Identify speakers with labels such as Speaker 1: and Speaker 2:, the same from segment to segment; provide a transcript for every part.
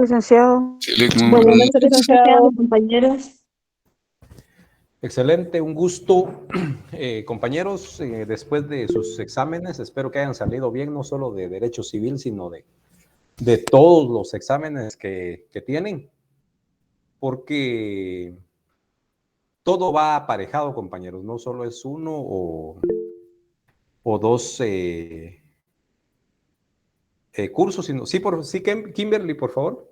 Speaker 1: Licenciado.
Speaker 2: Félix, muy
Speaker 3: Buenas
Speaker 2: buenas
Speaker 3: noches, licenciado, compañeros.
Speaker 4: Excelente, un gusto, compañeros, después de sus exámenes, espero que hayan salido bien, no solo de Derecho Civil, sino de todos los exámenes que tienen, porque todo va aparejado, compañeros, no solo es uno o dos cursos, sino, sí, Kimberly, por favor.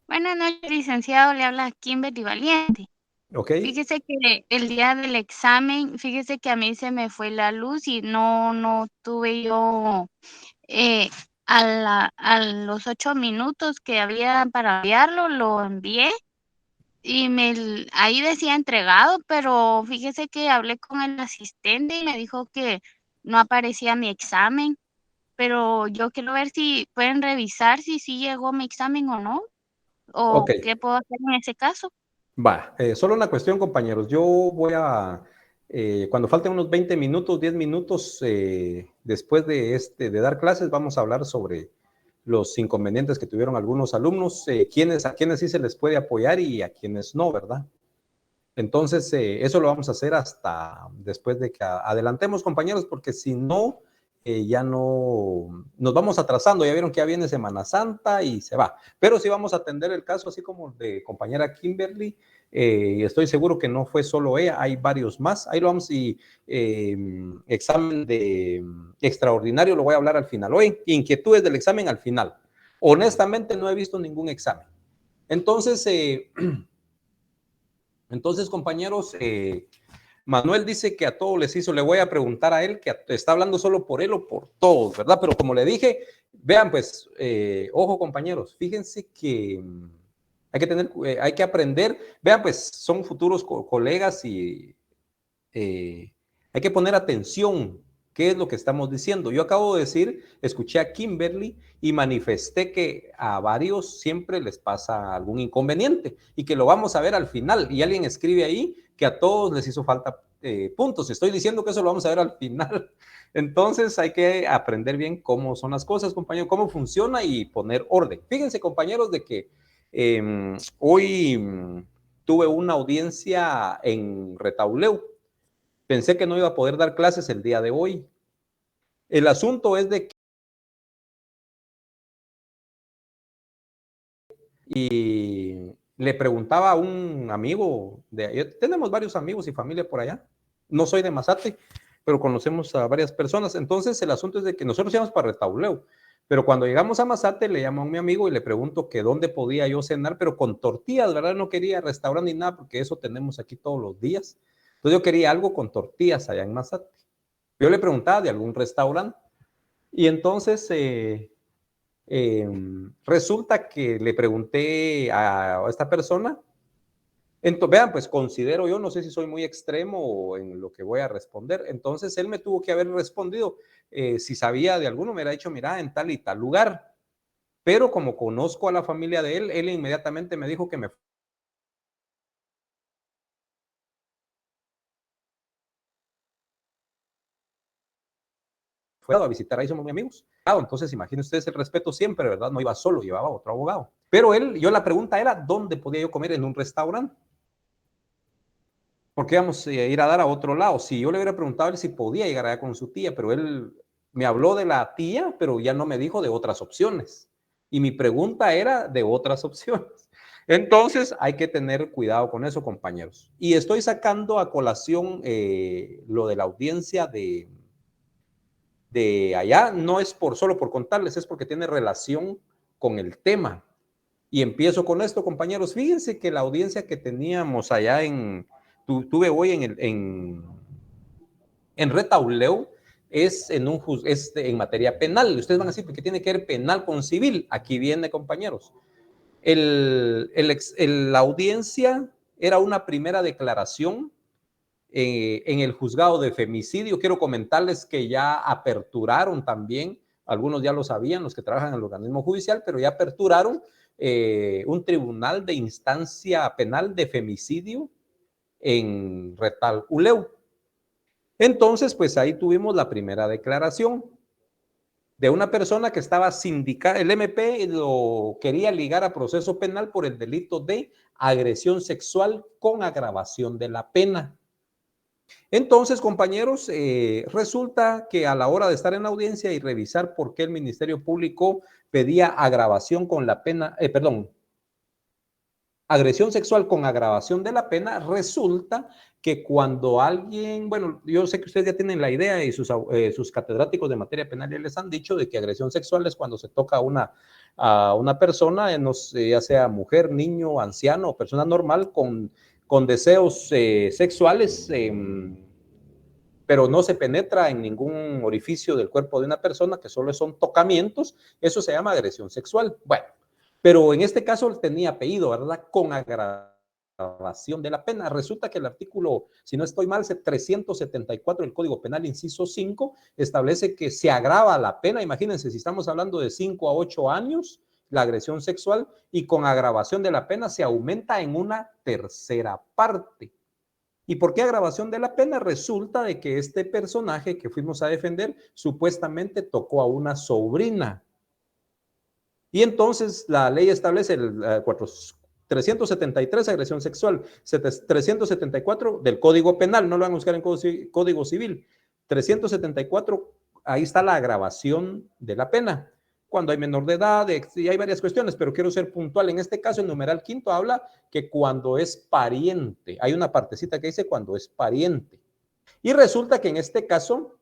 Speaker 1: Buenas noches, licenciado. Le habla Kimberly Valiente.
Speaker 4: Ok.
Speaker 1: Fíjese que el día del examen, fíjese que a mí se me fue la luz y no tuve yo a los 8 minutos que había para enviarlo, lo envié y ahí decía entregado, pero fíjese que hablé con el asistente y me dijo que no aparecía mi examen, pero yo quiero ver si pueden revisar si sí llegó mi examen o no, o
Speaker 4: Ok,
Speaker 1: qué puedo hacer en ese caso.
Speaker 4: va, solo una cuestión, compañeros. Yo voy a, cuando falten unos 20 minutos, 10 minutos después de dar clases, vamos a hablar sobre los inconvenientes que tuvieron algunos alumnos, a quienes sí se les puede apoyar y a quienes no, ¿verdad? Entonces, eso lo vamos a hacer hasta después de que adelantemos, compañeros, porque si no, ya no nos vamos atrasando. Ya vieron que ya viene Semana Santa y se va. Pero sí vamos a atender el caso, así como de compañera Kimberly. Estoy seguro que no fue solo ella, hay varios más. Ahí lo vamos y examen de extraordinario lo voy a hablar al final. Hoy, inquietudes del examen al final. Honestamente, no he visto ningún examen. Entonces, compañeros, Manuel dice que a todos les hizo, le voy a preguntar a él, que está hablando solo por él o por todos, ¿verdad? Pero como le dije, vean pues, ojo compañeros, fíjense que hay que aprender, vean pues, son futuros colegas y hay que poner atención. ¿Qué es lo que estamos diciendo? Yo acabo de decir, escuché a Kimberly y manifesté que a varios siempre les pasa algún inconveniente y que lo vamos a ver al final. Y alguien escribe ahí que a todos les hizo falta puntos. Estoy diciendo que eso lo vamos a ver al final. Entonces hay que aprender bien cómo son las cosas, compañeros, cómo funciona y poner orden. Fíjense, compañeros, de que hoy tuve una audiencia en Retauleu. Pensé que no iba a poder dar clases el día de hoy. El asunto es de que y le preguntaba a un amigo, tenemos varios amigos y familia por allá, no soy de Mazate, pero conocemos a varias personas. Entonces el asunto es de que nosotros íbamos para Retauleu, pero cuando llegamos a Mazate le llamo a mi amigo y le pregunto que dónde podía yo cenar, pero con tortillas, ¿verdad? No quería restaurante ni nada porque eso tenemos aquí todos los días. Entonces yo quería algo con tortillas allá en Mazate. Yo le preguntaba de algún restaurante y entonces resulta que le pregunté a esta persona, entonces, vean, pues considero yo, no sé si soy muy extremo en lo que voy a responder, entonces él me tuvo que haber respondido, si sabía de alguno, me hubiera dicho, mira, en tal y tal lugar, pero como conozco a la familia de él, él inmediatamente me dijo que me fue a visitar, ahí somos muy amigos. Entonces, imagínense ustedes el respeto siempre, ¿verdad? No iba solo, llevaba otro abogado. Pero la pregunta era, ¿dónde podía yo comer en un restaurante? Porque íbamos a ir a dar a otro lado. Si yo le hubiera preguntado a él si podía llegar allá con su tía, pero él me habló de la tía, pero ya no me dijo de otras opciones. Y mi pregunta era de otras opciones. Entonces hay que tener cuidado con eso, compañeros. Y estoy sacando a colación lo de la audiencia de allá, no es solo por contarles, es porque tiene relación con el tema. Y empiezo con esto, compañeros. Fíjense que la audiencia que teníamos allá tuve hoy en Retauleu, es en materia penal. Ustedes van a decir que tiene que ver penal con civil. Aquí viene, compañeros. La audiencia era una primera declaración en el juzgado de femicidio. Quiero comentarles que ya aperturaron también, algunos ya lo sabían, los que trabajan en el organismo judicial, pero ya aperturaron un tribunal de instancia penal de femicidio en Retauleu. Entonces, pues ahí tuvimos la primera declaración. de una persona que estaba sindicada, el MP lo quería ligar a proceso penal por el delito de agresión sexual con agravación de la pena. Entonces, compañeros, resulta que a la hora de estar en la audiencia y revisar por qué el Ministerio Público pedía agravación con la pena, agresión sexual con agravación de la pena, resulta que cuando alguien, bueno, yo sé que ustedes ya tienen la idea y sus catedráticos de materia penal ya les han dicho de que agresión sexual es cuando se toca a una persona, no sé, ya sea mujer, niño, anciano o persona normal con deseos sexuales, pero no se penetra en ningún orificio del cuerpo de una persona, que solo son tocamientos, eso se llama agresión sexual. Bueno, pero en este caso tenía apellido, ¿verdad? Con agravación de la pena. Resulta que el artículo, si no estoy mal, 374 del Código Penal, inciso 5, establece que se agrava la pena. Imagínense, si estamos hablando de 5 a 8 años, la agresión sexual, y con agravación de la pena se aumenta en una tercera parte. ¿Y por qué agravación de la pena? Resulta de que este personaje que fuimos a defender supuestamente tocó a una sobrina. Y entonces la ley establece el 373, agresión sexual, 374 del Código Penal, no lo van a buscar en Código Civil, 374, ahí está la agravación de la pena. Cuando hay menor de edad, y hay varias cuestiones, pero quiero ser puntual. En este caso, el numeral quinto habla que cuando es pariente, hay una partecita que dice cuando es pariente. Y resulta que en este caso,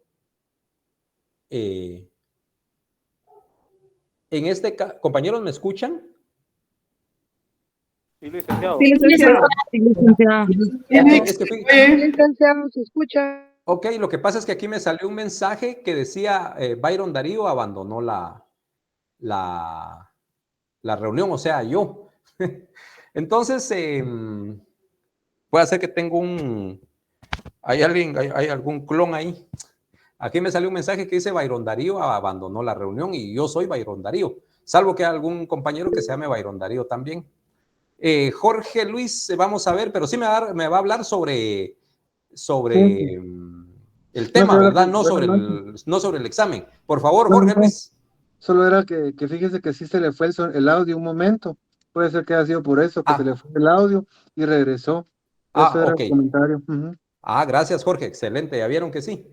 Speaker 4: compañeros, ¿me escuchan?
Speaker 2: Sí, licenciado.
Speaker 3: Sí, licenciado.
Speaker 5: Sí, licenciado.
Speaker 4: Es que
Speaker 5: Licenciado, se escucha.
Speaker 4: Ok, lo que pasa es que aquí me salió un mensaje que decía Byron Darío abandonó la reunión, o sea, yo. Entonces, puede ser que tengo hay algún clon ahí. Aquí me salió un mensaje que dice Byron Darío abandonó la reunión y yo soy Byron Darío, salvo que hay algún compañero que se llame Byron Darío también. Jorge Luis, vamos a ver, pero sí me va a hablar sobre el tema,
Speaker 6: no,
Speaker 4: ¿verdad? No sobre el examen. Por favor, Jorge Luis.
Speaker 6: Solo era que fíjese que sí se le fue el audio un momento. Puede ser que haya sido por eso, que se le fue el audio y regresó. Eso era
Speaker 4: ok.
Speaker 6: el comentario.
Speaker 4: Gracias, Jorge. Excelente. Ya vieron que sí.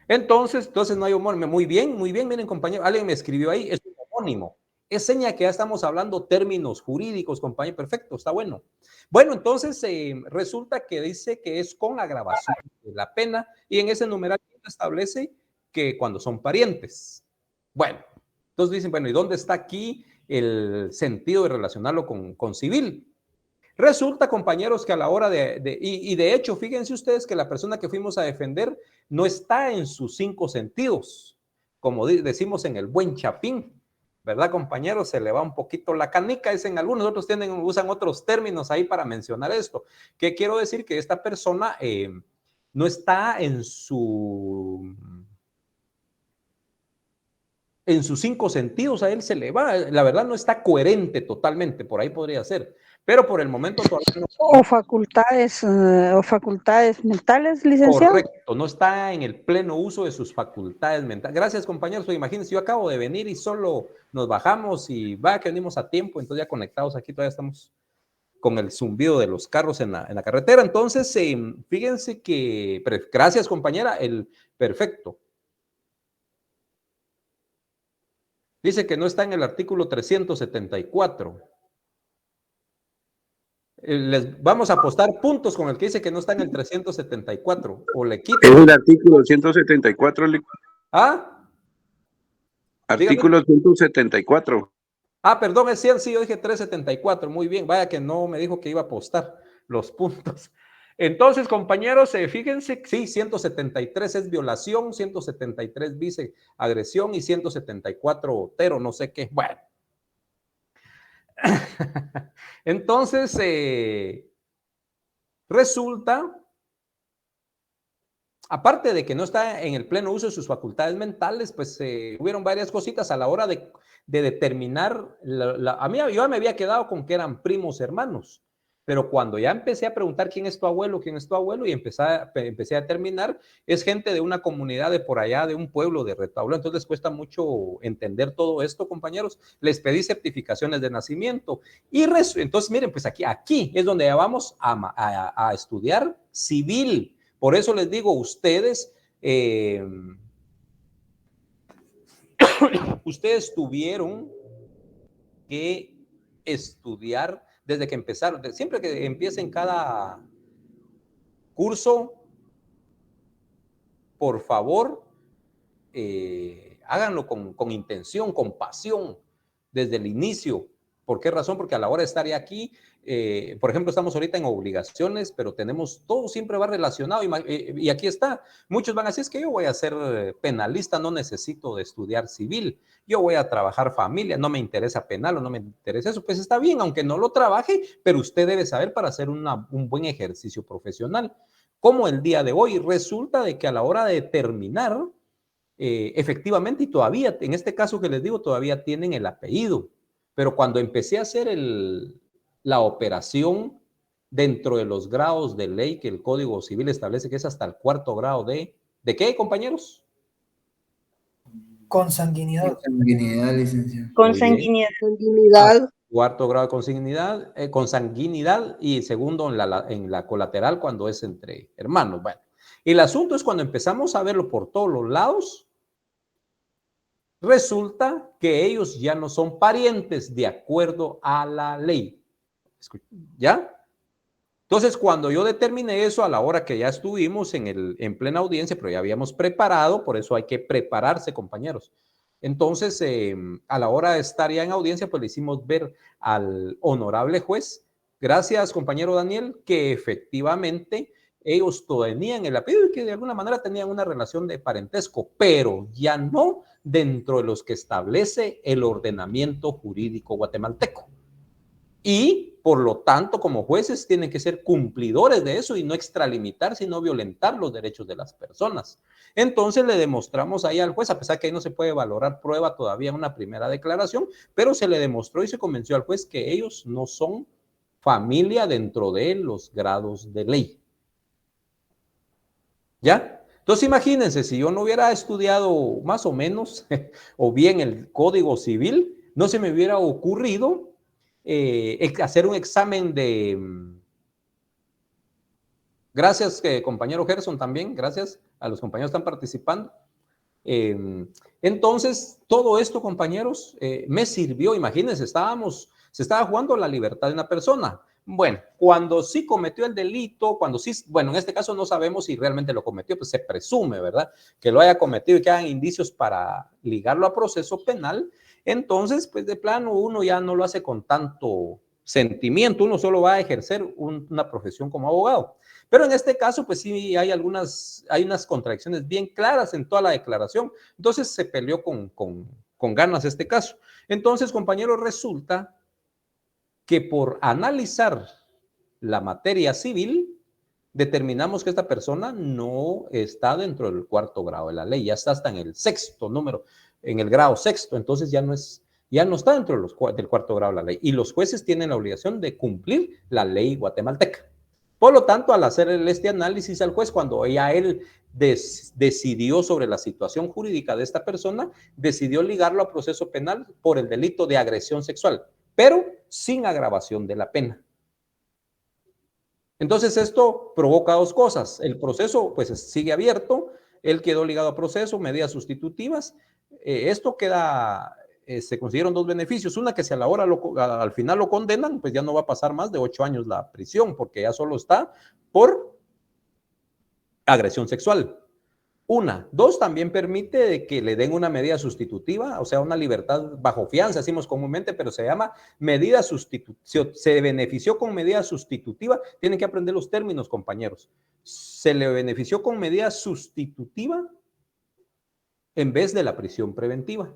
Speaker 4: Entonces no hay humor. Muy bien. Miren, compañero, alguien me escribió ahí. Es un homónimo. Es seña que ya estamos hablando términos jurídicos, compañero. Perfecto, está bueno. Bueno, entonces resulta que dice que es con agravación de la pena y en ese numeral establece que cuando son parientes. Bueno, entonces dicen, bueno, ¿y dónde está aquí el sentido de relacionarlo con civil? Resulta, compañeros, que a la hora y de hecho, fíjense ustedes que la persona que fuimos a defender no está en sus 5 sentidos, como decimos en el buen chapín, ¿verdad, compañeros? Se le va un poquito la canica, dicen algunos, otros usan otros términos ahí para mencionar esto. ¿Qué quiero decir? Que esta persona no está en sus 5 sentidos, a él se le va, la verdad no está coherente totalmente, por ahí podría ser, pero por el momento todavía no.
Speaker 5: O facultades mentales, licenciado.
Speaker 4: Correcto, no está en el pleno uso de sus facultades mentales. Gracias, compañeros. Pues imagínense, yo acabo de venir y solo nos bajamos y va que venimos a tiempo, entonces ya conectados aquí, todavía estamos con el zumbido de los carros en la carretera. Entonces, fíjense que, gracias, compañera, perfecto. Dice que no está en el artículo 374. Les vamos a apostar puntos con el que dice que no está en el 374. O le quito.
Speaker 7: Es el artículo 174. Artículo 174.
Speaker 4: Perdón, es cierto, sí, yo dije 374. Muy bien, vaya que no me dijo que iba a apostar los puntos. Entonces, compañeros, fíjense, sí, 173 es violación, 173 dice agresión y 174 otero, no sé qué. Bueno. Entonces, resulta, aparte de que no está en el pleno uso de sus facultades mentales, pues hubieron varias cositas a la hora de determinar, yo me había quedado con que eran primos hermanos, Pero cuando ya empecé a preguntar quién es tu abuelo, y empecé a determinar, es gente de una comunidad de por allá, de un pueblo de Retaula, entonces les cuesta mucho entender todo esto, compañeros. Les pedí certificaciones de nacimiento. Y entonces, miren, pues aquí es donde ya vamos a estudiar civil. Por eso les digo, ustedes tuvieron que estudiar desde que empezaron, siempre que empiecen cada curso, por favor, háganlo con intención, con pasión, desde el inicio. ¿Por qué razón? Porque a la hora de estar ya aquí, por ejemplo, estamos ahorita en obligaciones, pero tenemos, todo siempre va relacionado, y aquí está. Muchos van a decir, es que yo voy a ser penalista, no necesito de estudiar civil, yo voy a trabajar familia, no me interesa penal o no me interesa eso. Pues está bien, aunque no lo trabaje, pero usted debe saber para hacer un buen ejercicio profesional. Como el día de hoy, resulta de que a la hora de terminar, efectivamente, y todavía, en este caso que les digo, todavía tienen el apellido. Pero cuando empecé a hacer la operación dentro de los grados de ley que el Código Civil establece, que es hasta el 4º grado ¿de qué, compañeros?
Speaker 2: Consanguinidad.
Speaker 3: Consanguinidad, licenciado.
Speaker 5: Consanguinidad.
Speaker 4: 4º grado de consanguinidad y segundo en la colateral cuando es entre hermanos. Bueno, el asunto es cuando empezamos a verlo por todos los lados, resulta que ellos ya no son parientes de acuerdo a la ley. ¿Ya? Entonces, cuando yo determiné eso a la hora que ya estuvimos en plena audiencia, pero ya habíamos preparado, por eso hay que prepararse, compañeros. Entonces, a la hora de estar ya en audiencia, pues le hicimos ver al honorable juez, gracias, compañero Daniel, que efectivamente ellos tenían el apellido y que de alguna manera tenían una relación de parentesco, pero ya no dentro de los que establece el ordenamiento jurídico guatemalteco. Y, por lo tanto, como jueces tienen que ser cumplidores de eso y no extralimitar, sino violentar los derechos de las personas. Entonces le demostramos ahí al juez, a pesar que ahí no se puede valorar prueba todavía en una primera declaración, pero se le demostró y se convenció al juez que ellos no son familia dentro de los grados de ley. ¿Ya? Entonces imagínense, si yo no hubiera estudiado más o menos, o bien el Código Civil, no se me hubiera ocurrido hacer un examen de... Gracias, compañero Gerson, también, gracias a los compañeros que están participando. Entonces, todo esto, compañeros, me sirvió, imagínense, se estaba jugando la libertad de una persona. Bueno, cuando sí cometió el delito, cuando sí, bueno, en este caso no sabemos si realmente lo cometió, pues se presume, ¿verdad? Que lo haya cometido y que hagan indicios para ligarlo a proceso penal. Entonces, pues de plano uno ya no lo hace con tanto sentimiento, uno solo va a ejercer una profesión como abogado. Pero en este caso, pues sí hay unas contradicciones bien claras en toda la declaración. Entonces se peleó con ganas este caso. Entonces, compañeros, resulta que por analizar la materia civil, determinamos que esta persona no está dentro del 4º grado de la ley, ya está hasta en el 6º número, en el grado 6º, entonces ya no está dentro del 4º grado de la ley, y los jueces tienen la obligación de cumplir la ley guatemalteca. Por lo tanto, al hacer este análisis al juez, cuando ya él decidió sobre la situación jurídica de esta persona, decidió ligarlo a proceso penal por el delito de agresión sexual, pero sin agravación de la pena. Entonces esto provoca dos cosas. El proceso pues sigue abierto, él quedó ligado a proceso, medidas sustitutivas. Esto queda, se consiguieron dos beneficios. Una, que si a la hora al final lo condenan, pues ya no va a pasar más de 8 años la prisión, porque ya solo está por agresión sexual. Una. Dos, también permite de que le den una medida sustitutiva, o sea, una libertad bajo fianza, decimos comúnmente, pero se llama medida sustitutiva. Se benefició con medida sustitutiva. Tienen que aprender los términos, compañeros. Se le benefició con medida sustitutiva en vez de la prisión preventiva.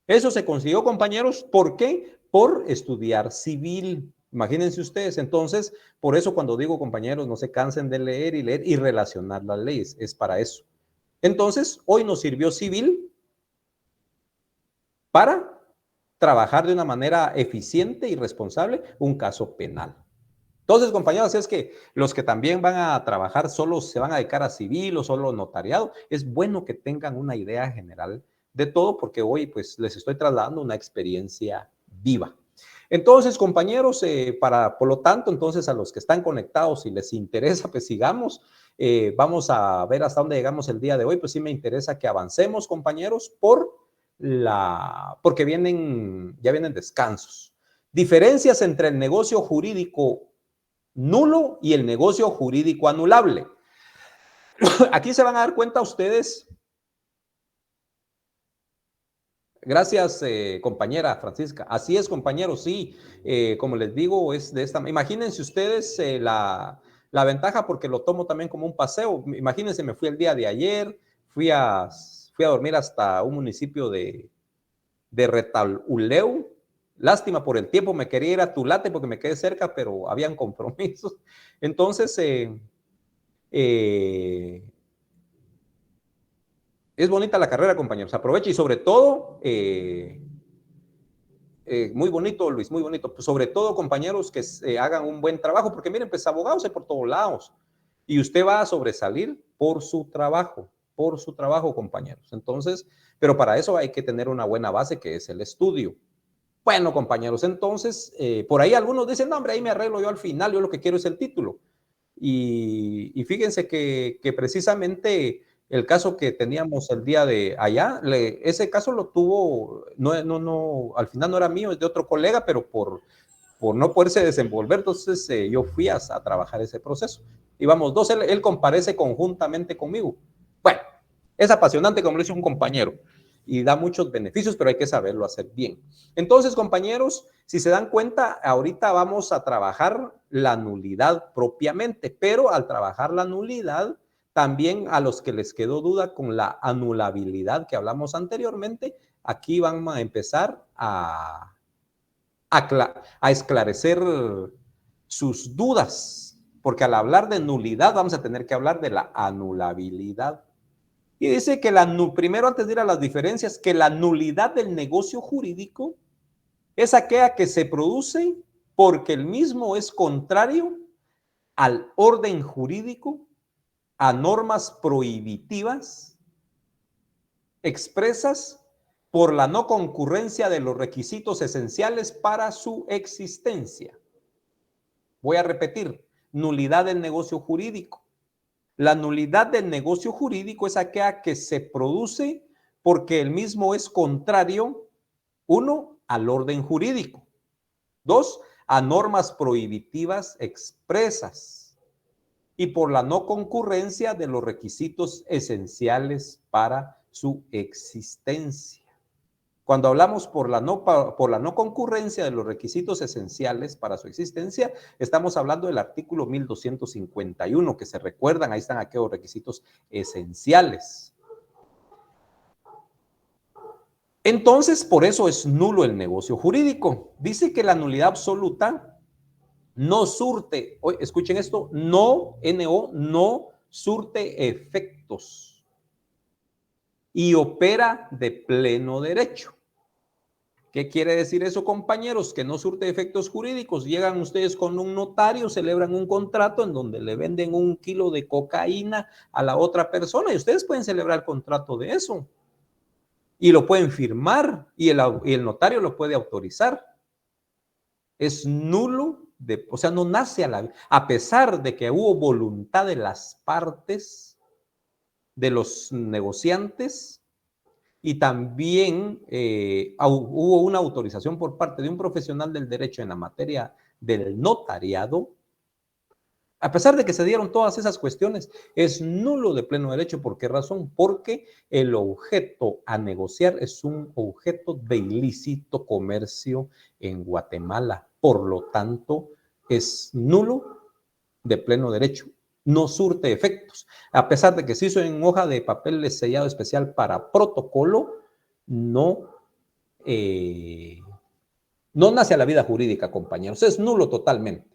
Speaker 4: Eso se consiguió, compañeros, ¿por qué? Por estudiar civil. Imagínense ustedes. Entonces, por eso cuando digo, compañeros, no se cansen de leer y relacionar las leyes, es para eso. Entonces, hoy nos sirvió civil para trabajar de una manera eficiente y responsable un caso penal. Entonces, compañeros, es que los que también van a trabajar solo se van a dedicar a civil o solo notariado, es bueno que tengan una idea general de todo porque hoy pues les estoy trasladando una experiencia viva. Entonces, compañeros, por lo tanto, entonces a los que están conectados y les interesa, pues sigamos. Vamos a ver hasta dónde llegamos el día de hoy. Pues sí me interesa que avancemos, compañeros, porque ya vienen descansos. Diferencias entre el negocio jurídico nulo y el negocio jurídico anulable. Aquí se van a dar cuenta ustedes. Gracias, compañera Francisca. Así es, compañeros, sí. Como les digo, es de esta. Imagínense ustedes la ventaja, porque lo tomo también como un paseo. Imagínense, me fui el día de ayer, fui a dormir hasta un municipio de Retalhuleu. Lástima por el tiempo, me quería ir a Tulate porque me quedé cerca, pero habían compromisos. Entonces, es bonita la carrera, compañeros. Aprovecha y sobre todo, muy bonito, Luis, muy bonito. Pues sobre todo, compañeros, que hagan un buen trabajo, porque miren, pues abogados hay por todos lados. Y usted va a sobresalir por su trabajo, compañeros. Entonces, pero para eso hay que tener una buena base, que es el estudio. Bueno, compañeros, entonces, por ahí algunos dicen, no, hombre, ahí me arreglo yo al final, yo lo que quiero es el título. Y fíjense que precisamente el caso que teníamos el día de allá, ese caso lo tuvo, no, al final no era mío, es de otro colega, pero por no poderse desenvolver, entonces yo fui a trabajar ese proceso. Íbamos dos, él comparece conjuntamente conmigo. Bueno, es apasionante, como le dice un compañero, y da muchos beneficios, pero hay que saberlo hacer bien. Entonces, compañeros, si se dan cuenta, ahorita vamos a trabajar la nulidad propiamente, pero al trabajar la nulidad, también a los que les quedó duda con la anulabilidad que hablamos anteriormente, aquí van a empezar a esclarecer sus dudas, porque al hablar de nulidad vamos a tener que hablar de la anulabilidad. Y dice que primero, antes de ir a las diferencias, que la nulidad del negocio jurídico es aquella que se produce porque el mismo es contrario al orden jurídico, a normas prohibitivas expresas por la no concurrencia de los requisitos esenciales para su existencia. Voy a repetir, nulidad del negocio jurídico. La nulidad del negocio jurídico es aquella que se produce porque el mismo es contrario, 1, al orden jurídico, 2, a normas prohibitivas expresas y por la no concurrencia de los requisitos esenciales para su existencia. Cuando hablamos por la no concurrencia de los requisitos esenciales para su existencia, estamos hablando del artículo 1251, que se recuerdan, ahí están aquellos requisitos esenciales. Entonces, por eso es nulo el negocio jurídico. Dice que la nulidad absoluta no surte, escuchen esto, no surte efectos y opera de pleno derecho. ¿Qué quiere decir eso, compañeros? Que no surte efectos jurídicos. Llegan ustedes con un notario, celebran un contrato en donde le venden 1 kilo de cocaína a la otra persona y ustedes pueden celebrar el contrato de eso. Y lo pueden firmar y el notario lo puede autorizar. Es nulo, o sea, no nace a pesar de que hubo voluntad de las partes, de los negociantes, y también hubo una autorización por parte de un profesional del derecho en la materia del notariado. A pesar de que se dieron todas esas cuestiones, es nulo de pleno derecho. ¿Por qué razón? Porque el objeto a negociar es un objeto de ilícito comercio en Guatemala. Por lo tanto, es nulo de pleno derecho. No surte efectos. A pesar de que se hizo en hoja de papel sellado especial para protocolo, no nace a la vida jurídica, compañeros. Es nulo totalmente,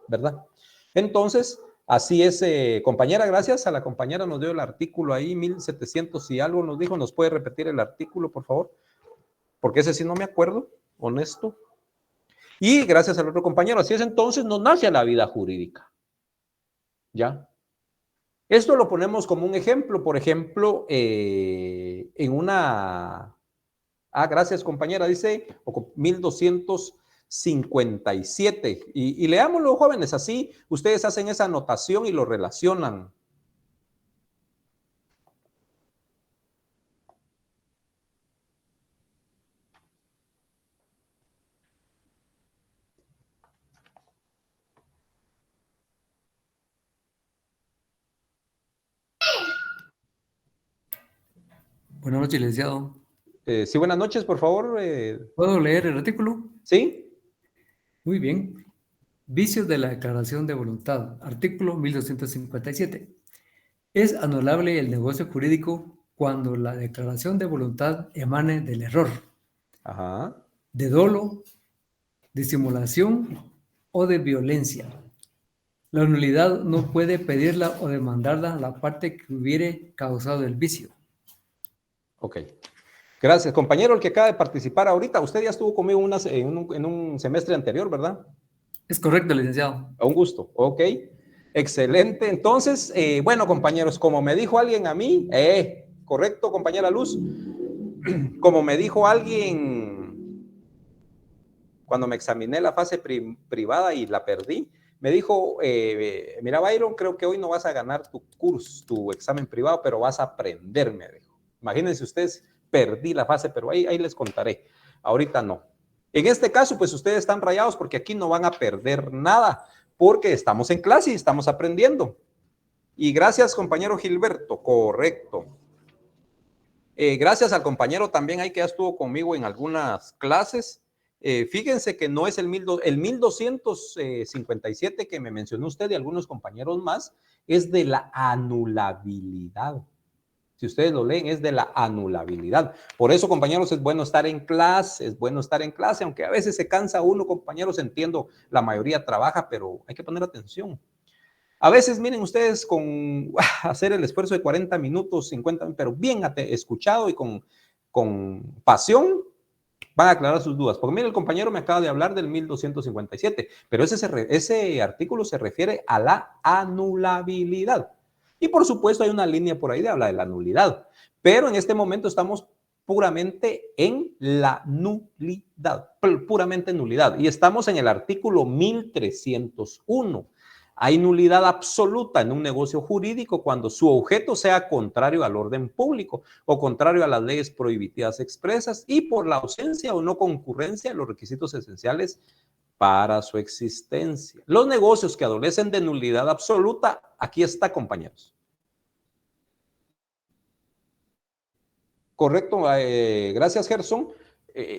Speaker 4: ¿verdad? Entonces, así es, compañera, gracias a la compañera, nos dio el artículo ahí, 1700 y algo nos dijo. ¿Nos puede repetir el artículo, por favor? Porque ese sí no me acuerdo, honesto. Y gracias al otro compañero, así es, entonces no nace la vida jurídica. ¿Ya? Esto lo ponemos como un ejemplo, por ejemplo, en una... Ah, gracias compañera, dice 1257. Y leámoslo, jóvenes, así ustedes hacen esa anotación y lo relacionan.
Speaker 2: Buenas noches, licenciado.
Speaker 4: Sí, buenas noches, por favor.
Speaker 2: ¿Puedo leer el artículo?
Speaker 4: ¿Sí?
Speaker 2: Muy bien. Vicios de la declaración de voluntad. Artículo 1257. Es anulable el negocio jurídico cuando la declaración de voluntad emane del error,
Speaker 4: Ajá.
Speaker 2: de dolo, de simulación o de violencia. La nulidad no puede pedirla o demandarla a la parte que hubiere causado el vicio.
Speaker 4: Ok. Gracias, compañero, el que acaba de participar ahorita. Usted ya estuvo conmigo en un semestre anterior, ¿verdad?
Speaker 2: Es correcto, licenciado.
Speaker 4: Un gusto. Ok. Excelente. Entonces, bueno, compañeros, como me dijo alguien a mí, correcto, compañera Luz, como me dijo alguien cuando me examiné la fase privada y la perdí, me dijo, mira, Byron, creo que hoy no vas a ganar tu curso, tu examen privado, pero vas a aprender, me dijo. Imagínense ustedes, perdí la fase, pero ahí les contaré. Ahorita no. En este caso, pues ustedes están rayados porque aquí no van a perder nada, porque estamos en clase y estamos aprendiendo. Y gracias, compañero Gilberto, correcto. Gracias al compañero también ahí que ya estuvo conmigo en algunas clases. Fíjense que no es el 1257 que me mencionó usted y algunos compañeros más, es de la anulabilidad. Si ustedes lo leen, es de la anulabilidad. Por eso, compañeros, es bueno estar en clase, aunque a veces se cansa uno, compañeros, entiendo, la mayoría trabaja, pero hay que poner atención. A veces, miren ustedes, con hacer el esfuerzo de 40 minutos, 50, pero bien escuchado y con pasión, van a aclarar sus dudas. Porque miren, el compañero me acaba de hablar del 1257, pero ese artículo se refiere a la anulabilidad. Y por supuesto hay una línea por ahí de habla de la nulidad, pero en este momento estamos puramente en la nulidad, puramente nulidad. Y estamos en el artículo 1301. Hay nulidad absoluta en un negocio jurídico cuando su objeto sea contrario al orden público o contrario a las leyes prohibitivas expresas y por la ausencia o no concurrencia de los requisitos esenciales para su existencia. Los negocios que adolecen de nulidad absoluta, aquí está, compañeros. Correcto, gracias, Gerson.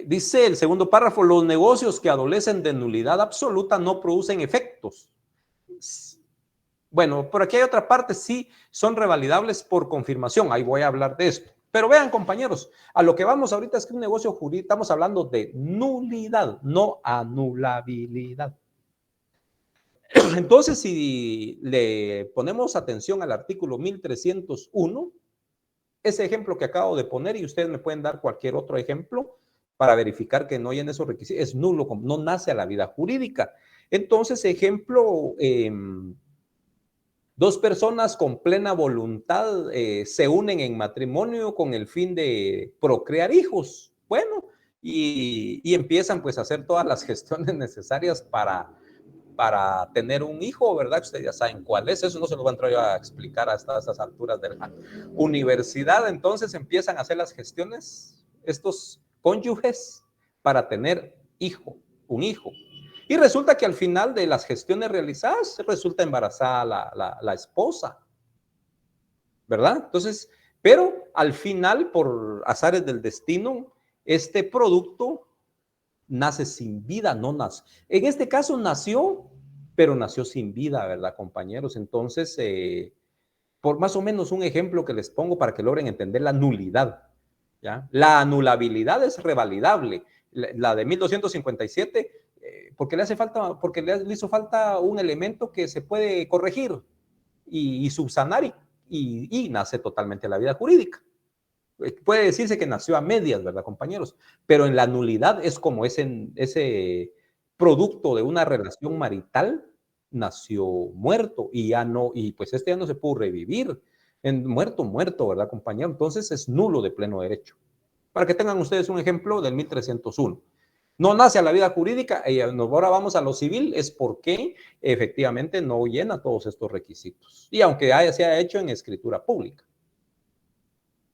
Speaker 4: Dice el segundo párrafo, los negocios que adolecen de nulidad absoluta no producen efectos. Bueno, por aquí hay otra parte, sí, son revalidables por confirmación. Ahí voy a hablar de esto. Pero vean, compañeros, a lo que vamos ahorita es que un negocio jurídico, estamos hablando de nulidad, no anulabilidad. Entonces, si le ponemos atención al artículo 1301, ese ejemplo que acabo de poner, y ustedes me pueden dar cualquier otro ejemplo para verificar que no hay en esos requisitos, es nulo, no nace a la vida jurídica. Entonces, ejemplo, dos personas con plena voluntad se unen en matrimonio con el fin de procrear hijos. Bueno, y empiezan pues a hacer todas las gestiones necesarias para tener un hijo, ¿verdad? Ustedes ya saben cuál es, eso no se lo voy a entrar yo a explicar hasta estas alturas de la universidad. Entonces empiezan a hacer las gestiones, estos cónyuges, para tener un hijo. Y resulta que al final de las gestiones realizadas, resulta embarazada la esposa, ¿verdad? Entonces, pero al final, por azares del destino, este producto nace sin vida, no nace. En este caso nació, pero nació sin vida, ¿verdad, compañeros? Entonces, por más o menos un ejemplo que les pongo para que logren entender la nulidad, ¿ya? La anulabilidad es revalidable. La de 1257, porque le hizo falta un elemento que se puede corregir y subsanar y nace totalmente la vida jurídica. Puede decirse que nació a medias, ¿verdad, compañeros? Pero en la nulidad es como ese producto de una relación marital, nació muerto y ya no, y pues este ya no se pudo revivir. Muerto, ¿verdad, compañero? Entonces es nulo de pleno derecho. Para que tengan ustedes un ejemplo del 1301. No nace a la vida jurídica, y ahora vamos a lo civil, es porque efectivamente no llena todos estos requisitos. Y aunque se haya hecho en escritura pública.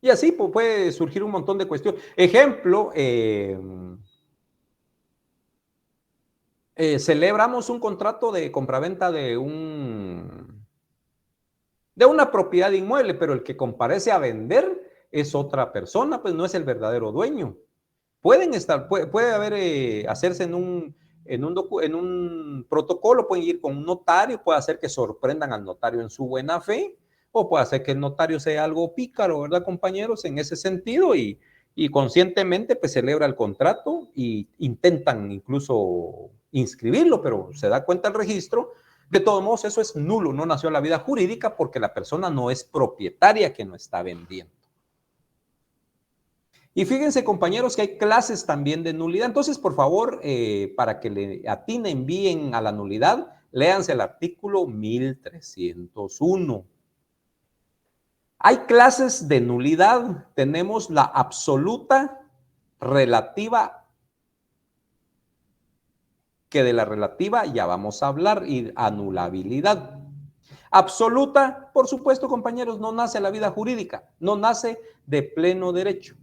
Speaker 4: Y así pues, puede surgir un montón de cuestiones. Ejemplo, celebramos un contrato de compraventa de una propiedad inmueble, pero el que comparece a vender es otra persona, pues no es el verdadero dueño. Puede haber, hacerse en un protocolo, pueden ir con un notario, puede hacer que sorprendan al notario en su buena fe, o puede hacer que el notario sea algo pícaro, ¿verdad, compañeros? En ese sentido, y conscientemente pues celebra el contrato y intentan incluso inscribirlo, pero se da cuenta el registro. De todos modos, eso es nulo, no nació la vida jurídica porque la persona no es propietaria que no está vendiendo. Y fíjense, compañeros, que hay clases también de nulidad. Entonces, por favor, para que le atinen bien a la nulidad, léanse el artículo 1301. Hay clases de nulidad. Tenemos la absoluta, relativa, que de la relativa ya vamos a hablar, y anulabilidad. Absoluta, por supuesto, compañeros, no nace la vida jurídica, no nace de pleno derecho.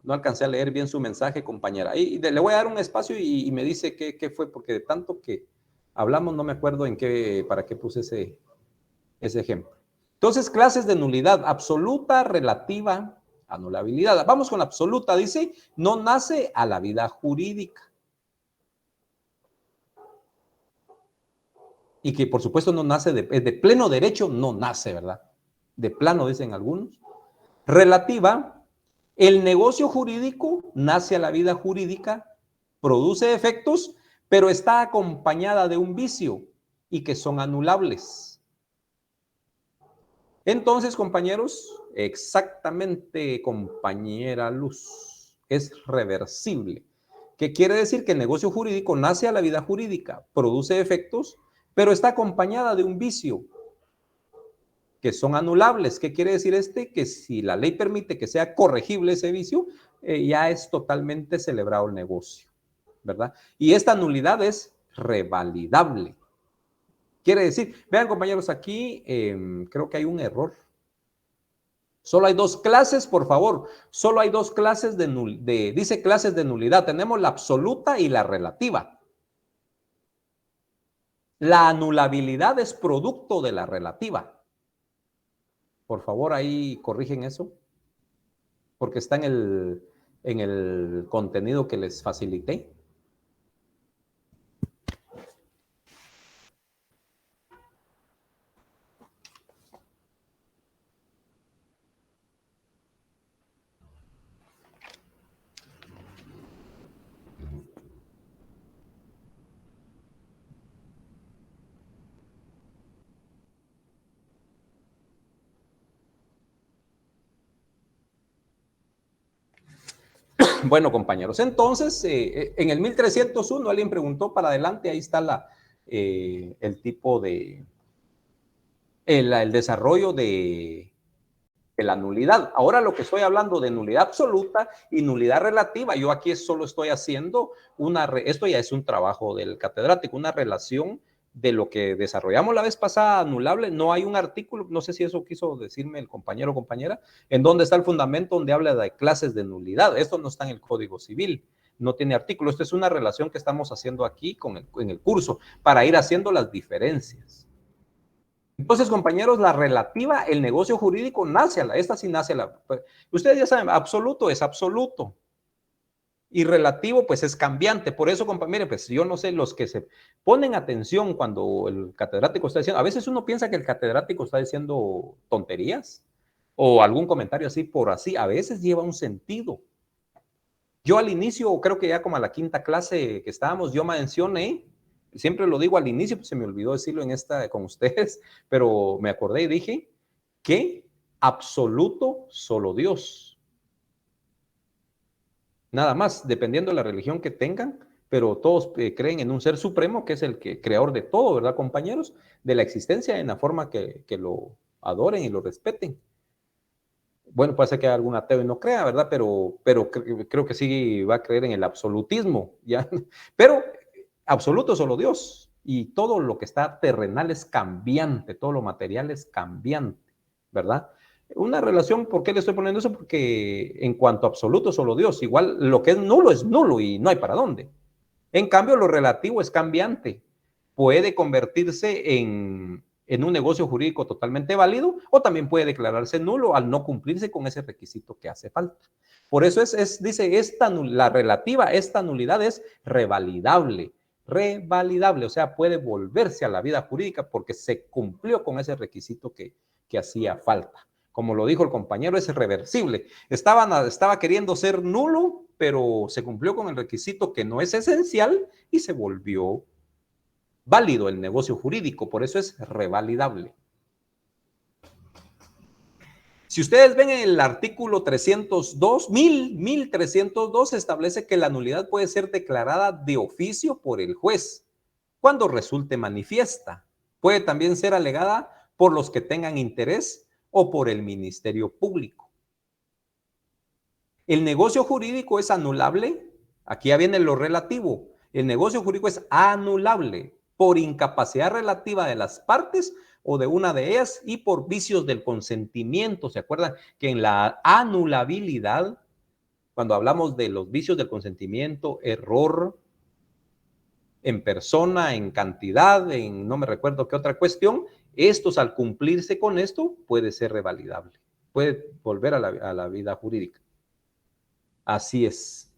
Speaker 4: No alcancé a leer bien su mensaje, compañera. Le voy a dar un espacio y me dice qué fue, porque de tanto que hablamos no me acuerdo para qué puse ese ejemplo. Entonces, clases de nulidad: absoluta, relativa, anulabilidad. Vamos con la absoluta. Dice, no nace a la vida jurídica. Y que por supuesto no nace de pleno derecho, no nace, ¿verdad? De plano, dicen algunos. Relativa: el negocio jurídico nace a la vida jurídica, produce efectos, pero está acompañada de un vicio y que son anulables. Entonces, compañeros, exactamente, compañera Luz, es reversible. ¿Qué quiere decir? Que el negocio jurídico nace a la vida jurídica, produce efectos, pero está acompañada de un vicio que son anulables. ¿Qué quiere decir que si la ley permite que sea corregible ese vicio, ya es totalmente celebrado el negocio, ¿verdad? Y esta nulidad es revalidable. Quiere decir, vean, compañeros, aquí creo que hay un error. Solo hay dos clases, por favor. Solo hay dos clases dice clases de nulidad. Tenemos la absoluta y la relativa. La anulabilidad es producto de la relativa. Por favor, ahí corrigen eso, porque está en el contenido que les facilité. Bueno, compañeros, entonces, en el 1301 alguien preguntó para adelante, ahí está el tipo de, el desarrollo de la nulidad. Ahora lo que estoy hablando de nulidad absoluta y nulidad relativa, yo aquí solo estoy haciendo esto ya es un trabajo del catedrático, una relación de lo que desarrollamos la vez pasada, anulable. No hay un artículo, no sé si eso quiso decirme el compañero o compañera, en donde está el fundamento donde habla de clases de nulidad. Esto no está en el Código Civil, no tiene artículo. Esto es una relación que estamos haciendo aquí en el curso para ir haciendo las diferencias. Entonces, compañeros, la relativa, el negocio jurídico nace esta sí nace ustedes ya saben, absoluto es absoluto. Y relativo, pues es cambiante. Por eso, compañeros, pues yo no sé, los que se ponen atención cuando el catedrático está diciendo, a veces uno piensa que el catedrático está diciendo tonterías o algún comentario así por así, a veces lleva un sentido. Yo al inicio, creo que ya como a la quinta clase que estábamos, yo mencioné, siempre lo digo al inicio, pues se me olvidó decirlo con ustedes, pero me acordé y dije que absoluto solo Dios. Nada más, dependiendo de la religión que tengan, pero todos creen en un ser supremo que es el creador de todo, ¿verdad, compañeros? De la existencia en la forma que lo adoren y lo respeten. Bueno, puede ser que algún ateo y no crea, ¿verdad? Pero creo que sí va a creer en el absolutismo, ¿ya? Pero absoluto es solo Dios, y todo lo que está terrenal es cambiante, todo lo material es cambiante, ¿verdad? Una relación, ¿por qué le estoy poniendo eso? Porque en cuanto a absoluto, solo Dios. Igual lo que es nulo y no hay para dónde. En cambio, lo relativo es cambiante. Puede convertirse en un negocio jurídico totalmente válido o también puede declararse nulo al no cumplirse con ese requisito que hace falta. Por eso dice, la relativa, esta nulidad es revalidable, o sea, puede volverse a la vida jurídica porque se cumplió con ese requisito que hacía falta. Como lo dijo el compañero, es reversible. Estaba queriendo ser nulo, pero se cumplió con el requisito que no es esencial y se volvió válido el negocio jurídico, por eso es revalidable. Si ustedes ven en el artículo 1302, establece que la nulidad puede ser declarada de oficio por el juez cuando resulte manifiesta. Puede también ser alegada por los que tengan interés o por el Ministerio Público. El negocio jurídico es anulable. Aquí ya viene lo relativo. El negocio jurídico es anulable por incapacidad relativa de las partes o de una de ellas y por vicios del consentimiento. ¿Se acuerdan que en la anulabilidad, cuando hablamos de los vicios del consentimiento, error en persona, en cantidad, en no me recuerdo qué otra cuestión, estos al cumplirse con esto puede ser revalidable, puede volver a la vida jurídica. Así es.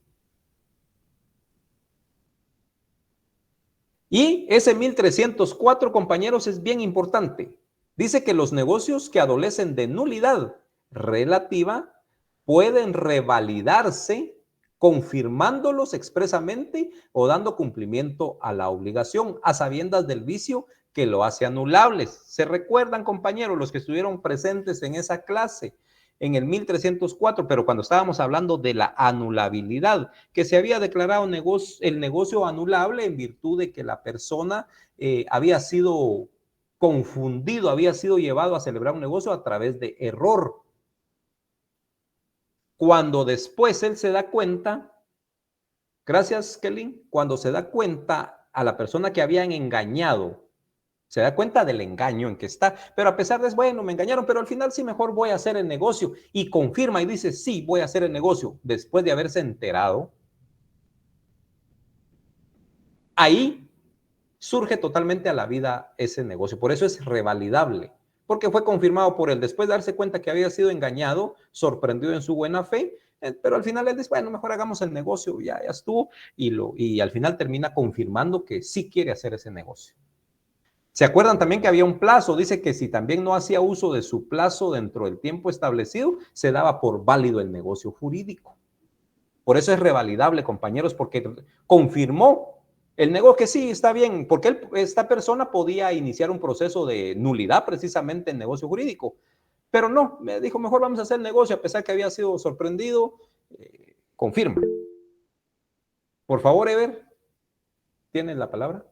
Speaker 4: Y ese 1304, compañeros, es bien importante. Dice que los negocios que adolecen de nulidad relativa pueden revalidarse confirmándolos expresamente o dando cumplimiento a la obligación a sabiendas del vicio que lo hace anulables. ¿Se recuerdan, compañeros, los que estuvieron presentes en esa clase? En el 1304, pero cuando estábamos hablando de la anulabilidad, que se había declarado el negocio anulable en virtud de que la persona había sido confundido, había sido llevado a celebrar un negocio a través de error. Cuando después él se da cuenta, gracias Kelly, cuando se da cuenta a la persona que habían engañado, se da cuenta del engaño en que está, pero a pesar de eso, bueno, me engañaron, pero al final sí, mejor voy a hacer el negocio, y confirma y dice, sí, voy a hacer el negocio, después de haberse enterado, ahí surge totalmente a la vida ese negocio, por eso es revalidable, porque fue confirmado por él, después de darse cuenta que había sido engañado, sorprendido en su buena fe, pero al final él dice, bueno, mejor hagamos el negocio, ya estuvo, y al final termina confirmando que sí quiere hacer ese negocio. ¿Se acuerdan también que había un plazo? Dice que si también no hacía uso de su plazo dentro del tiempo establecido, se daba por válido el negocio jurídico. Por eso es revalidable, compañeros, porque confirmó el negocio que sí, está bien, porque esta persona podía iniciar un proceso de nulidad precisamente en negocio jurídico, pero no, me dijo, mejor vamos a hacer el negocio, a pesar que había sido sorprendido, confirma. Por favor, Ever, ¿tienes la palabra?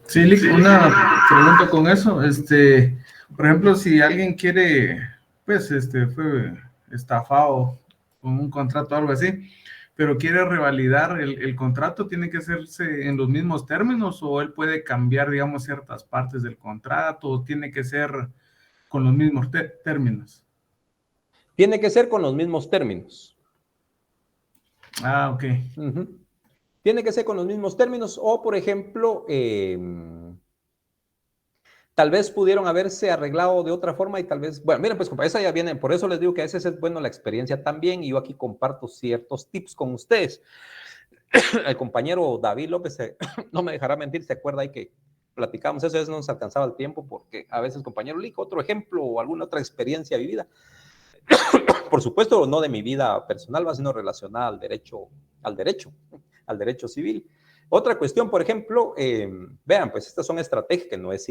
Speaker 8: Sí, Lick, una pregunta con eso. Por ejemplo, si alguien quiere, pues, fue estafado con un contrato o algo así, pero quiere revalidar el contrato, ¿tiene que hacerse en los mismos términos o él puede cambiar, digamos, ciertas partes del contrato o tiene que ser con los mismos términos?
Speaker 4: Tiene que ser con los mismos términos.
Speaker 8: Ah, ok.
Speaker 4: Tiene que ser con los mismos términos o, por ejemplo, tal vez pudieron haberse arreglado de otra forma y tal vez, bueno, miren, pues compañeros, ya viene, por eso les digo que a veces es bueno la experiencia también y yo aquí comparto ciertos tips con ustedes. El compañero David López, no me dejará mentir, se acuerda ahí que platicamos eso, a veces no nos alcanzaba el tiempo porque a veces, compañero Lick, otro ejemplo o alguna otra experiencia vivida. Por supuesto, no de mi vida personal, va sino relacionada al derecho civil. Otra cuestión, por ejemplo, vean, pues estas son estrategias que no es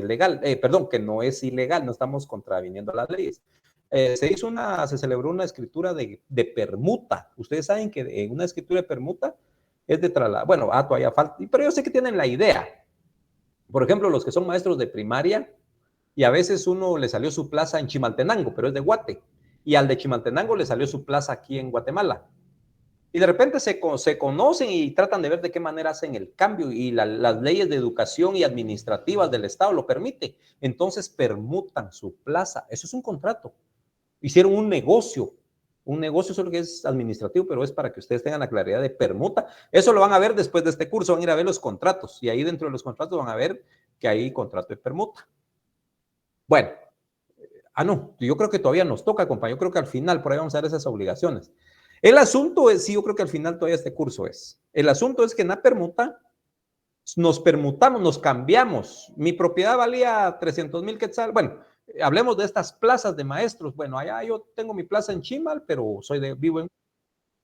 Speaker 4: legal, que no es ilegal, no estamos contraviniendo las leyes. se celebró una escritura de permuta. Ustedes saben que en una escritura de permuta es de trasladar, bueno, todavía falta, pero yo sé que tienen la idea. Por ejemplo, los que son maestros de primaria, y a veces uno le salió su plaza en Chimaltenango, pero es de Guate, y al de Chimaltenango le salió su plaza aquí en Guatemala. Y de repente se conocen y tratan de ver de qué manera hacen el cambio, y las leyes de educación y administrativas del Estado lo permiten. Entonces permutan su plaza. Eso es un contrato. Hicieron un negocio solo que es administrativo, pero es para que ustedes tengan la claridad de permuta. Eso lo van a ver después de este curso, van a ir a ver los contratos, y ahí dentro de los contratos van a ver que hay contrato de permuta. Bueno, no, yo creo que todavía nos toca, compañero, yo creo que al final por ahí vamos a ver esas obligaciones. El asunto es, sí, yo creo que al final todavía este curso es, el asunto es que en la permuta nos permutamos, nos cambiamos. Mi propiedad valía 300,000 quetzal. Bueno, hablemos de estas plazas de maestros. Bueno, allá yo tengo mi plaza en Chimal, pero vivo en...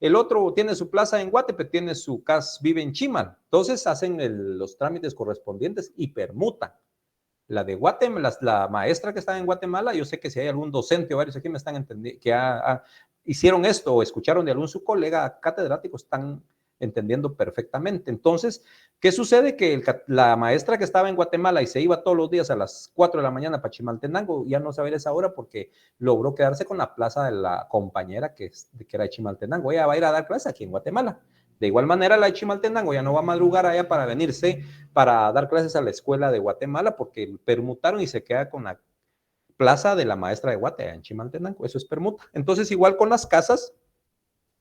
Speaker 4: El otro tiene su plaza en Guate, pero tiene su casa, vive en Chimal. Entonces hacen los trámites correspondientes y permutan. La de Guatemala, la maestra que está en Guatemala, yo sé que si hay algún docente o varios aquí me están entendiendo, que hicieron esto o escucharon de algún su colega catedrático, están entendiendo perfectamente. Entonces, ¿qué sucede? Que la maestra que estaba en Guatemala y se iba todos los días a las 4 de la mañana para Chimaltenango, ya no sabe esa hora porque logró quedarse con la plaza de la compañera que era de Chimaltenango. Ella va a ir a dar clase aquí en Guatemala. De igual manera, la de Chimaltenango ya no va a madrugar allá para venirse para dar clases a la escuela de Guatemala porque permutaron y se queda con la plaza de la maestra de Guate en Chimaltenango. Eso es permuta. Entonces, igual con las casas,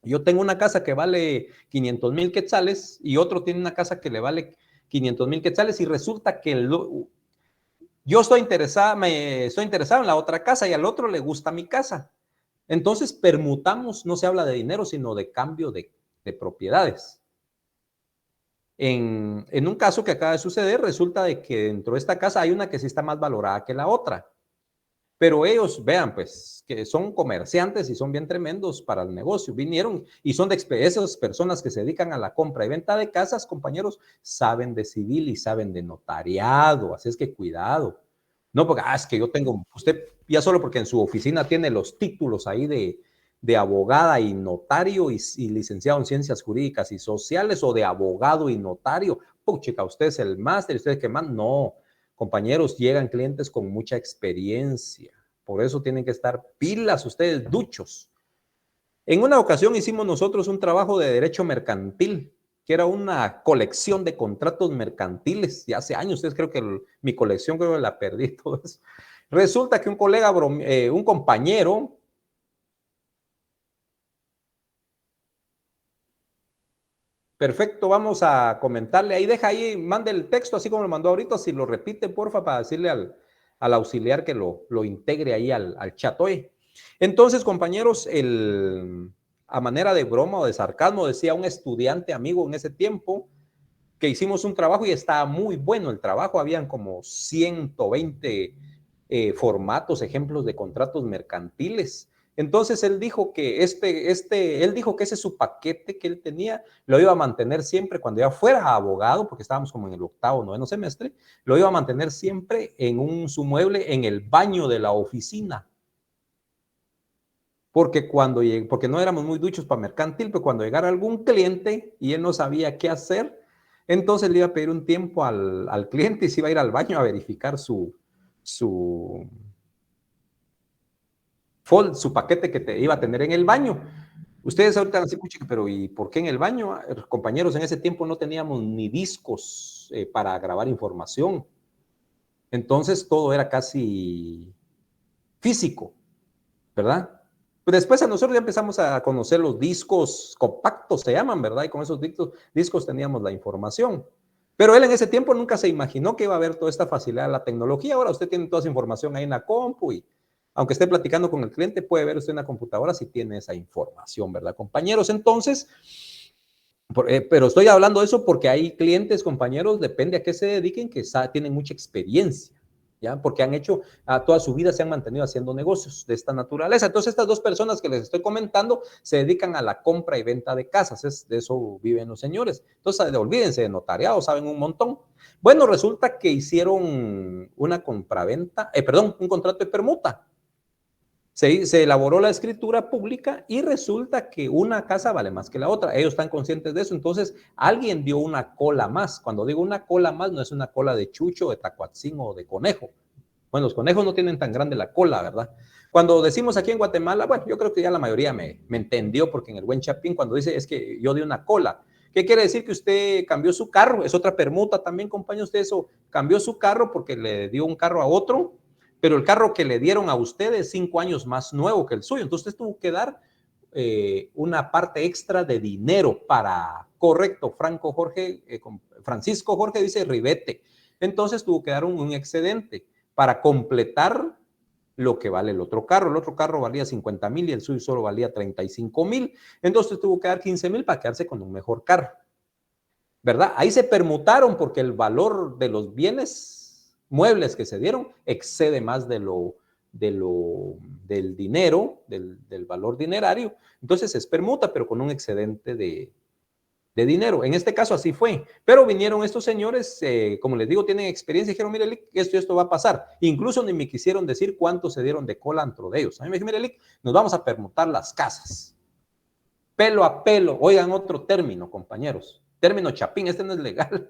Speaker 4: yo tengo una casa que vale 500,000 quetzales y otro tiene una casa que le vale 500,000 quetzales y resulta que yo estoy interesado en la otra casa y al otro le gusta mi casa. Entonces, permutamos, no se habla de dinero, sino de cambio de propiedades. En un caso que acaba de suceder, resulta de que dentro de esta casa hay una que sí está más valorada que la otra. Pero ellos, vean, pues, que son comerciantes y son bien tremendos para el negocio. Vinieron y son de esas personas que se dedican a la compra y venta de casas, compañeros, saben de civil y saben de notariado. Así es que cuidado. No, porque, es que yo tengo, usted ya solo porque en su oficina tiene los títulos ahí de abogada y notario y licenciado en ciencias jurídicas y sociales o de abogado y notario. Chica, usted es el máster, usted es el que más. No, compañeros, llegan clientes con mucha experiencia. Por eso tienen que estar pilas ustedes, duchos. En una ocasión hicimos nosotros un trabajo de derecho mercantil, que era una colección de contratos mercantiles. Ya hace años, ustedes creo que mi colección creo que la perdí todo eso. Resulta que un colega, un compañero, perfecto, vamos a comentarle. Ahí deja ahí, mande el texto así como lo mandó ahorita, si lo repite, porfa, para decirle al auxiliar que lo integre ahí al chat. Oye, entonces, compañeros, a manera de broma o de sarcasmo, decía un estudiante amigo en ese tiempo que hicimos un trabajo y estaba muy bueno el trabajo. Habían como 120 formatos, ejemplos de contratos mercantiles. Entonces él dijo que él dijo que ese su paquete que él tenía lo iba a mantener siempre cuando ya fuera abogado, porque estábamos como en el 8º, 9º semestre, lo iba a mantener siempre en su mueble en el baño de la oficina. Porque porque no éramos muy duchos para mercantil, pero cuando llegara algún cliente y él no sabía qué hacer, entonces le iba a pedir un tiempo al cliente y se iba a ir al baño a verificar su paquete que iba a tener en el baño. Ustedes ahorita van a decir, pero ¿y por qué en el baño? Compañeros, en ese tiempo no teníamos ni discos para grabar información. Entonces todo era casi físico, ¿verdad? Pues después a nosotros ya empezamos a conocer los discos compactos, se llaman, ¿verdad? Y con esos discos teníamos la información. Pero él en ese tiempo nunca se imaginó que iba a haber toda esta facilidad de la tecnología. Ahora usted tiene toda esa información ahí en la compu y aunque esté platicando con el cliente, puede ver usted en la computadora si tiene esa información, ¿verdad, compañeros? Entonces, pero estoy hablando de eso porque hay clientes, compañeros, depende a qué se dediquen, que tienen mucha experiencia, ¿ya? Porque han hecho, toda su vida se han mantenido haciendo negocios de esta naturaleza. Entonces, estas dos personas que les estoy comentando se dedican a la compra y venta de casas, de eso viven los señores. Entonces, olvídense de notariado, saben un montón. Bueno, resulta que hicieron una compraventa, un contrato de permuta. Se elaboró la escritura pública y resulta que una casa vale más que la otra. Ellos están conscientes de eso. Entonces, alguien dio una cola más. Cuando digo una cola más, no es una cola de chucho, de tacuatzín o de conejo. Bueno, los conejos no tienen tan grande la cola, ¿verdad? Cuando decimos aquí en Guatemala, bueno, yo creo que ya la mayoría me entendió, porque en el buen Chapín, cuando dice es que yo di una cola, ¿qué quiere decir? Que usted cambió su carro. Es otra permuta también, compañeros, usted eso, cambió su carro porque le dio un carro a otro, pero el carro que le dieron a usted es 5 años más nuevo que el suyo. Entonces usted tuvo que dar una parte extra de dinero para, correcto, Francisco Jorge dice ribete. Entonces tuvo que dar un excedente para completar lo que vale el otro carro. El otro carro valía 50,000 y el suyo solo valía 35,000. Entonces tuvo que dar 15,000 para quedarse con un mejor carro, ¿verdad? Ahí se permutaron porque el valor de los bienes muebles que se dieron excede más del dinero, del valor dinerario. Entonces es permuta, pero con un excedente de dinero. En este caso así fue. Pero vinieron estos señores, como les digo, tienen experiencia y dijeron, mire, Lick, esto va a pasar. Incluso ni me quisieron decir cuánto se dieron de cola dentro de ellos. A mí me dijeron, mire, Lick, nos vamos a permutar las casas. Pelo a pelo. Oigan otro término, compañeros. Término Chapín, este no es legal.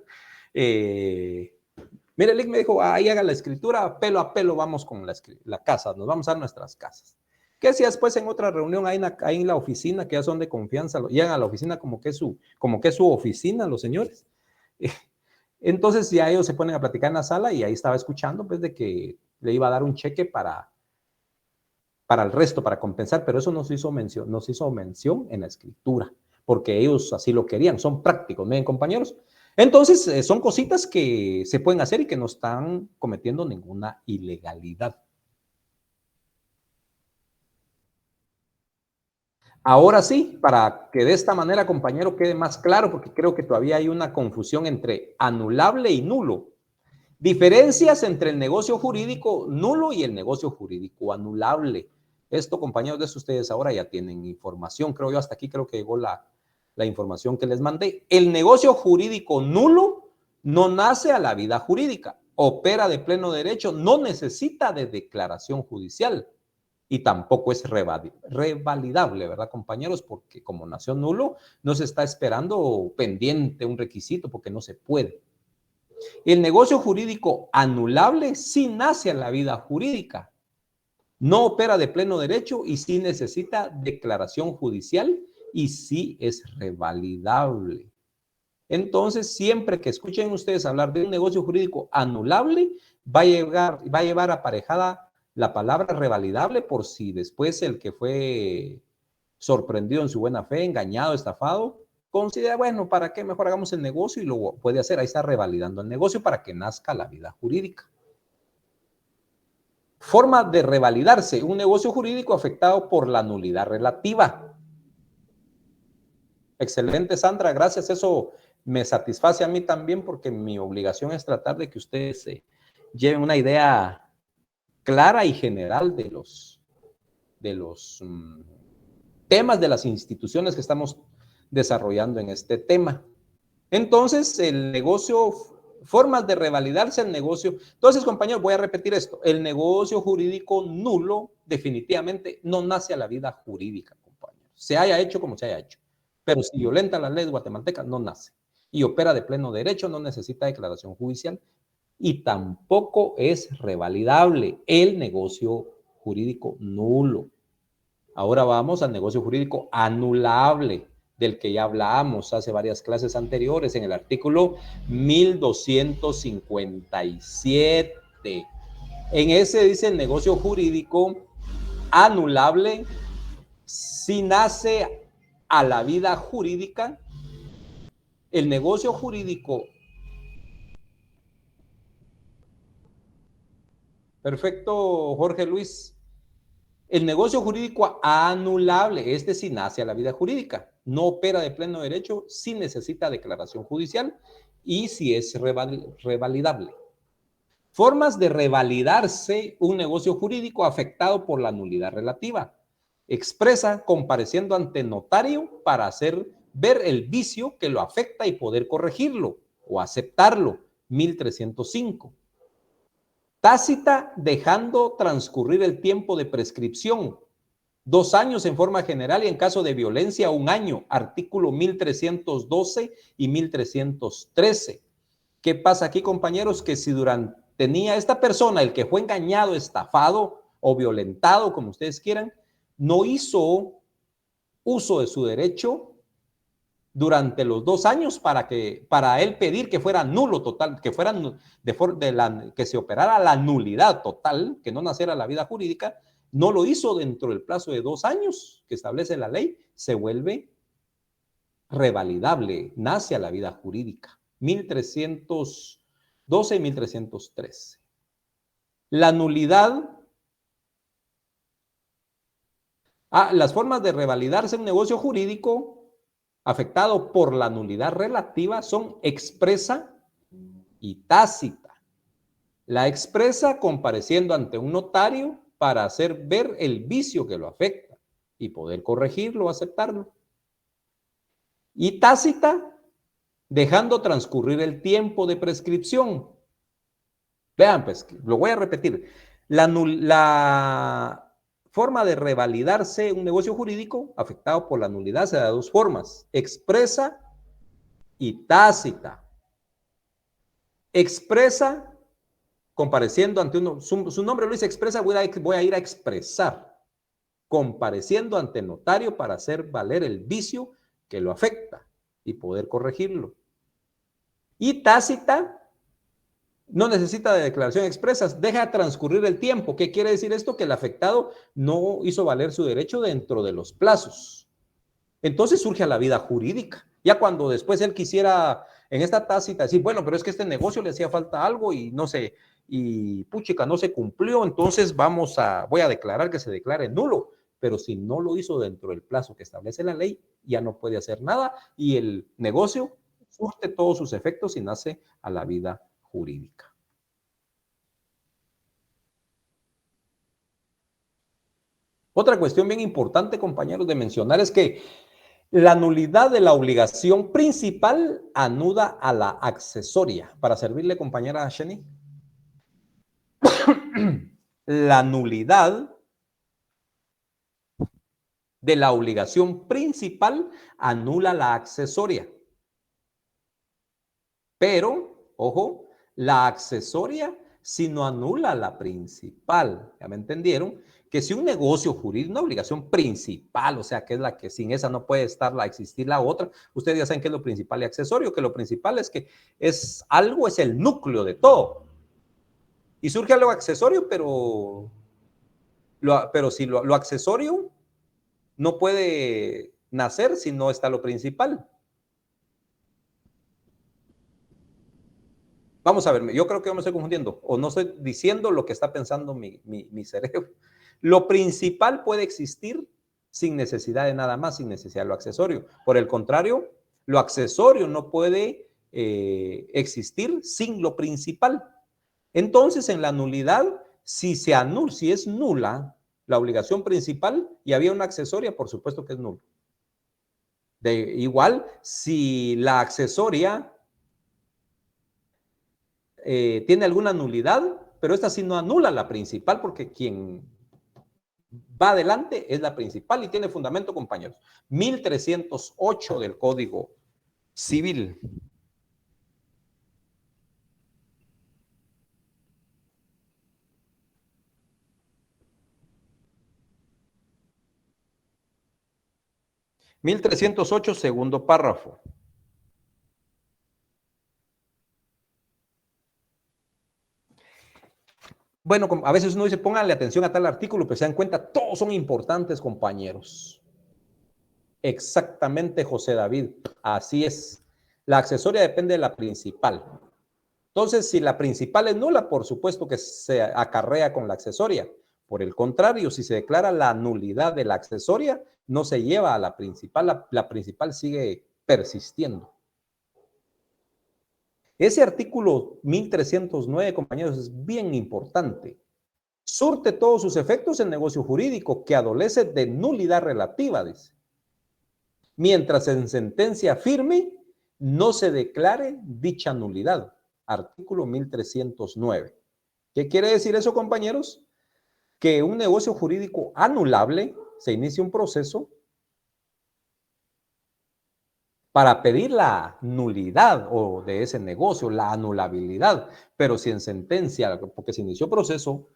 Speaker 4: Mire, Lick me dijo, ahí haga la escritura, pelo a pelo vamos con la casa, nos vamos a dar nuestras casas. ¿Qué si después en otra reunión ahí en la oficina, que ya son de confianza, llegan a la oficina como que es su oficina, los señores? Entonces ya ellos se ponen a platicar en la sala y ahí estaba escuchando, pues, de que le iba a dar un cheque para el resto, para compensar, pero eso no se hizo mención en la escritura, porque ellos así lo querían, son prácticos, miren, compañeros. Entonces, son cositas que se pueden hacer y que no están cometiendo ninguna ilegalidad. Ahora sí, para que de esta manera, compañero, quede más claro, porque creo que todavía hay una confusión entre anulable y nulo. Diferencias entre el negocio jurídico nulo y el negocio jurídico anulable. Esto, compañeros, de eso ustedes ahora ya tienen información. Creo yo, hasta aquí creo que llegó la información que les mandé. El negocio jurídico nulo no nace a la vida jurídica, opera de pleno derecho, no necesita de declaración judicial y tampoco es revalidable, ¿verdad, compañeros? Porque como nació nulo, no se está esperando pendiente un requisito porque no se puede. El negocio jurídico anulable sí nace a la vida jurídica, no opera de pleno derecho y sí necesita declaración judicial y sí es revalidable. Entonces, siempre que escuchen ustedes hablar de un negocio jurídico anulable, va a llevar aparejada la palabra revalidable, por si después el que fue sorprendido en su buena fe, engañado, estafado, considera, bueno, ¿para qué? Mejor hagamos el negocio y lo puede hacer. Ahí está revalidando el negocio para que nazca la vida jurídica. Forma de revalidarse un negocio jurídico afectado por la nulidad relativa. Excelente, Sandra, gracias. Eso me satisface a mí también porque mi obligación es tratar de que ustedes se lleven una idea clara y general de los temas de las instituciones que estamos desarrollando en este tema. Entonces, el negocio, formas de revalidarse el negocio. Entonces, compañeros, voy a repetir esto. El negocio jurídico nulo definitivamente no nace a la vida jurídica, compañeros. Se haya hecho como se haya hecho. Pero si violenta la ley guatemalteca, no nace. Y opera de pleno derecho, no necesita declaración judicial y tampoco es revalidable el negocio jurídico nulo. Ahora vamos al negocio jurídico anulable, del que ya hablamos hace varias clases anteriores en el artículo 1257. En ese dice el negocio jurídico anulable si nace a la vida jurídica. El negocio jurídico, perfecto, Jorge Luis. El negocio jurídico anulable, este sí nace a la vida jurídica, no opera de pleno derecho, sí necesita declaración judicial y sí es revalidable. Formas de revalidarse un negocio jurídico afectado por la nulidad relativa. Expresa compareciendo ante notario para hacer ver el vicio que lo afecta y poder corregirlo o aceptarlo. 1305. Tácita, dejando transcurrir el tiempo de prescripción. 2 años en forma general y en caso de violencia 1 año. Artículo 1312 y 1313. ¿Qué pasa aquí, compañeros? Que si tenía esta persona, el que fue engañado, estafado o violentado, como ustedes quieran, no hizo uso de su derecho durante los 2 años para él pedir que fuera nulo total, que fuera que se operara la nulidad total, que no naciera la vida jurídica, no lo hizo dentro del plazo de 2 años que establece la ley, se vuelve revalidable, nace a la vida jurídica. 1312 y 1313. La nulidad. Las formas de revalidarse un negocio jurídico afectado por la nulidad relativa son expresa y tácita. La expresa, compareciendo ante un notario para hacer ver el vicio que lo afecta y poder corregirlo o aceptarlo. Y tácita, dejando transcurrir el tiempo de prescripción. Vean, pues, lo voy a repetir. La forma de revalidarse un negocio jurídico afectado por la nulidad se da de 2 formas, expresa y tácita. Expresa, compareciendo ante uno, su nombre lo dice expresa, voy a ir a expresar, compareciendo ante el notario para hacer valer el vicio que lo afecta y poder corregirlo. Y tácita, no necesita de declaración expresa, deja transcurrir el tiempo. ¿Qué quiere decir esto? Que el afectado no hizo valer su derecho dentro de los plazos. Entonces surge a la vida jurídica. Ya cuando después él quisiera, en esta tácita, decir, bueno, pero es que este negocio le hacía falta algo y no sé, y puchica, no se cumplió, entonces voy a declarar que se declare nulo. Pero si no lo hizo dentro del plazo que establece la ley, ya no puede hacer nada y el negocio surte todos sus efectos y nace a la vida jurídica. Otra cuestión bien importante, compañeros, de mencionar es que la nulidad de la obligación principal anuda a la accesoria. Para servirle, compañera Sheni. La nulidad de la obligación principal anula la accesoria. Pero, ojo, la accesoria si no anula la principal. ¿Ya me entendieron? Que si un negocio jurídico, una obligación principal, o sea, que es la que sin esa no puede existir la otra, ustedes ya saben qué es lo principal y accesorio, que lo principal es que es el núcleo de todo. Y surge algo accesorio, pero si lo accesorio no puede nacer si no está lo principal. Vamos a ver, yo creo que yo me estoy confundiendo o no estoy diciendo lo que está pensando mi cerebro. Lo principal puede existir sin necesidad de nada más, sin necesidad de lo accesorio. Por el contrario, lo accesorio no puede existir sin lo principal. Entonces, en la nulidad, si es nula la obligación principal y había una accesoria, por supuesto que es nulo. Igual, si la accesoria tiene alguna nulidad, pero esta sí no anula la principal porque quien va adelante es la principal y tiene fundamento, compañeros. 1308 del Código Civil. (1308) segundo párrafo. Bueno, a veces uno dice, pónganle atención a tal artículo, pero se dan cuenta, todos son importantes, compañeros. Exactamente, José David, así es. La accesoria depende de la principal. Entonces, si la principal es nula, por supuesto que se acarrea con la accesoria. Por el contrario, si se declara la nulidad de la accesoria, no se lleva a la principal, la principal sigue persistiendo. Ese artículo 1309, compañeros, es bien importante. Surte todos sus efectos en negocio jurídico que adolece de nulidad relativa, dice. Mientras en sentencia firme no se declare dicha nulidad. Artículo 1309. ¿Qué quiere decir eso, compañeros? Que un negocio jurídico anulable, se inicia un proceso para pedir la nulidad o de ese negocio, la anulabilidad. Pero si en sentencia, porque se inició proceso,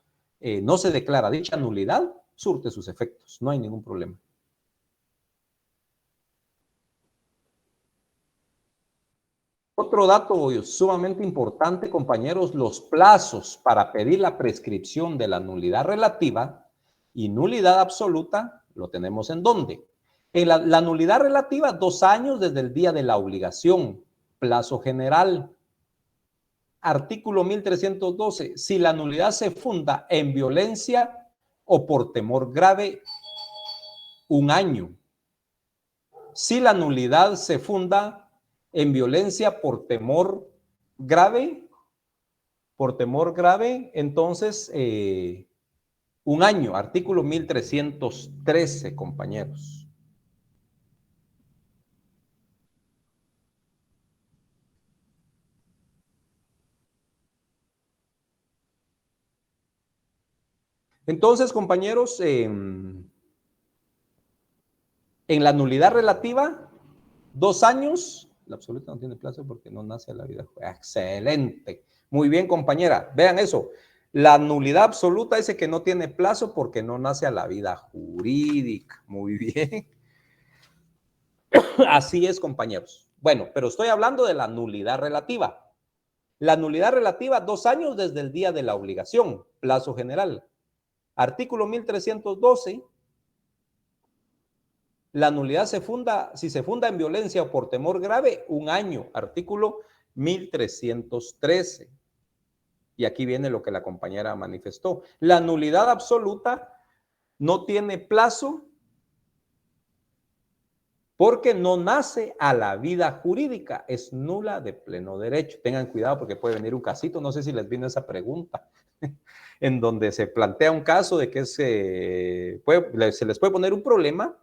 Speaker 4: no se declara dicha nulidad, surte sus efectos, no hay ningún problema. Otro dato sumamente importante, compañeros, los plazos para pedir la prescripción de la nulidad relativa y nulidad absoluta, lo tenemos en ¿dónde? En la nulidad relativa, 2 años desde el día de la obligación, plazo general. Artículo 1312, si la nulidad se funda en violencia o por temor grave, 1 año. Si la nulidad se funda en violencia por temor grave, entonces 1 año. Artículo 1313, compañeros. Entonces, compañeros, en la nulidad relativa, 2 años, la absoluta no tiene plazo porque no nace a la vida. Excelente. Muy bien, compañera. Vean eso. La nulidad absoluta dice que no tiene plazo porque no nace a la vida jurídica. Muy bien. Así es, compañeros. Bueno, pero estoy hablando de la nulidad relativa. La nulidad relativa, 2 años desde el día de la obligación, plazo general. Artículo 1312, la nulidad se funda, si se funda en violencia o por temor grave, 1 año. Artículo 1313. Y aquí viene lo que la compañera manifestó. La nulidad absoluta no tiene plazo porque no nace a la vida jurídica, es nula de pleno derecho. Tengan cuidado porque puede venir un casito, no sé si les vino esa pregunta, en donde se plantea un caso de que se les puede poner un problema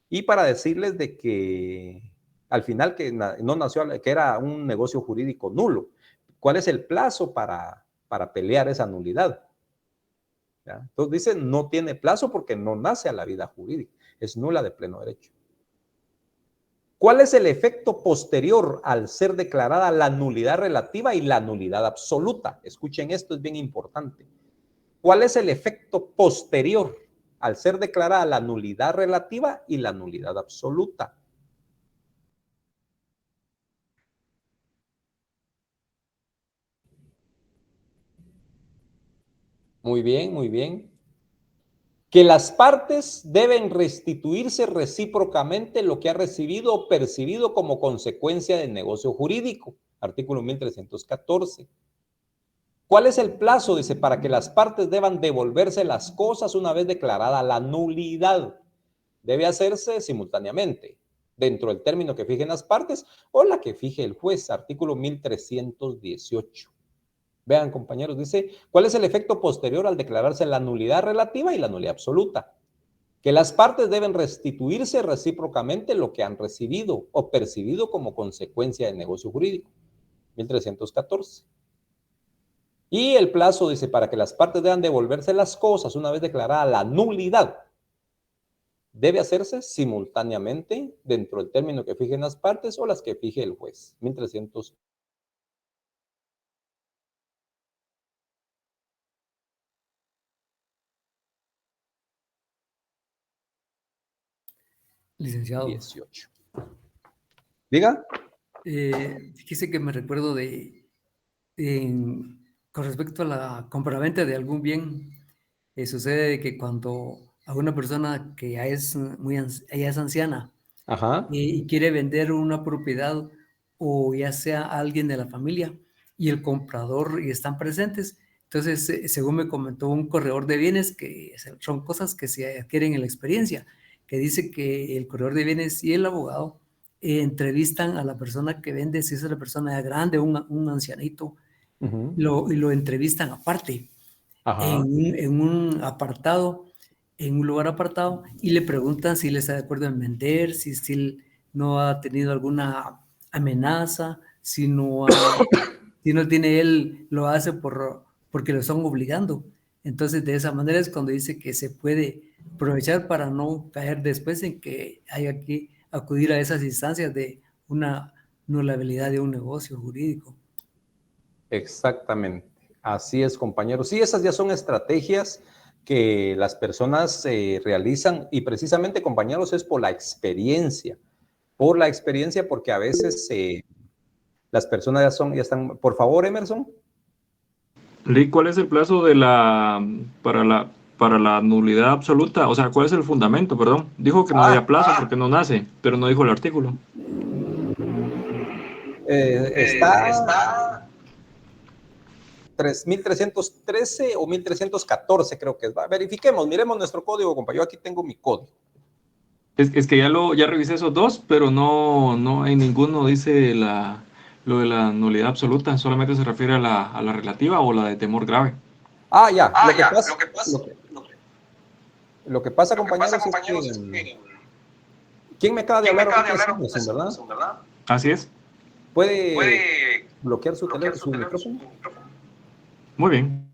Speaker 4: y para decirles de que al final que no nació, que era un negocio jurídico nulo. ¿Cuál es el plazo para pelear esa nulidad? ¿Ya? Entonces dice, no tiene plazo porque no nace a la vida jurídica, es nula de pleno derecho. ¿Cuál es el efecto posterior al ser declarada la nulidad relativa y la nulidad absoluta? Escuchen esto, es bien importante. ¿Cuál es el efecto posterior al ser declarada la nulidad relativa y la nulidad absoluta? Muy bien, muy bien. Que las partes deben restituirse recíprocamente lo que ha recibido o percibido como consecuencia del negocio jurídico. Artículo 1314. ¿Cuál es el plazo? Dice, para que las partes deban devolverse las cosas una vez declarada la nulidad. Debe hacerse simultáneamente, dentro del término que fijen las partes o la que fije el juez. Artículo 1318. Vean, compañeros, dice, ¿cuál es el efecto posterior al declararse la nulidad relativa y la nulidad absoluta? Que las partes deben restituirse recíprocamente lo que han recibido o percibido como consecuencia del negocio jurídico. 1314. Y el plazo dice, para que las partes deban devolverse las cosas una vez declarada la nulidad, debe hacerse simultáneamente dentro del término que fijen las partes o las que fije el juez. 1300.
Speaker 2: Licenciado.
Speaker 4: 18. Diga.
Speaker 2: Fíjese que me recuerdo con respecto a la compraventa de algún bien, sucede que cuando a una persona que ya es anciana,
Speaker 4: Ajá.
Speaker 2: Y quiere vender una propiedad o ya sea alguien de la familia y el comprador y están presentes, entonces según me comentó un corredor de bienes, que son cosas que se adquieren en la experiencia, que dice que el corredor de bienes y el abogado entrevistan a la persona que vende, si es la persona ya grande, un ancianito, y lo entrevistan aparte, en un apartado, en un lugar apartado, y le preguntan si él está de acuerdo en vender, si él no ha tenido alguna amenaza, si no tiene él, lo hace por porque lo están obligando. Entonces, de esa manera es cuando dice que se puede aprovechar para no caer después en que haya que acudir a esas instancias de una nulabilidad de un negocio jurídico.
Speaker 4: Exactamente. Así es, compañeros. Sí, esas ya son estrategias que las personas realizan y precisamente, compañeros, es por la experiencia. Por la experiencia, porque a veces las personas ya están... Por favor, Emerson.
Speaker 9: Lee, ¿cuál es el plazo para la nulidad absoluta? O sea, ¿cuál es el fundamento? Perdón. Dijo que no había plazo porque no nace, pero no dijo el artículo.
Speaker 4: Está 3.313 o 1.314, creo que es. Verifiquemos, miremos nuestro código, compañero. Yo aquí tengo mi código.
Speaker 9: Es que ya revisé esos dos, pero no en ninguno dice lo de la nulidad absoluta, solamente se refiere a la relativa o la de temor grave.
Speaker 4: Ya. Lo que pasa, compañeros, es que... ¿Quién me acaba de hablar? ¿Verdad?
Speaker 9: Así es.
Speaker 4: ¿Puede bloquear su teléfono, su micrófono?
Speaker 9: Muy bien.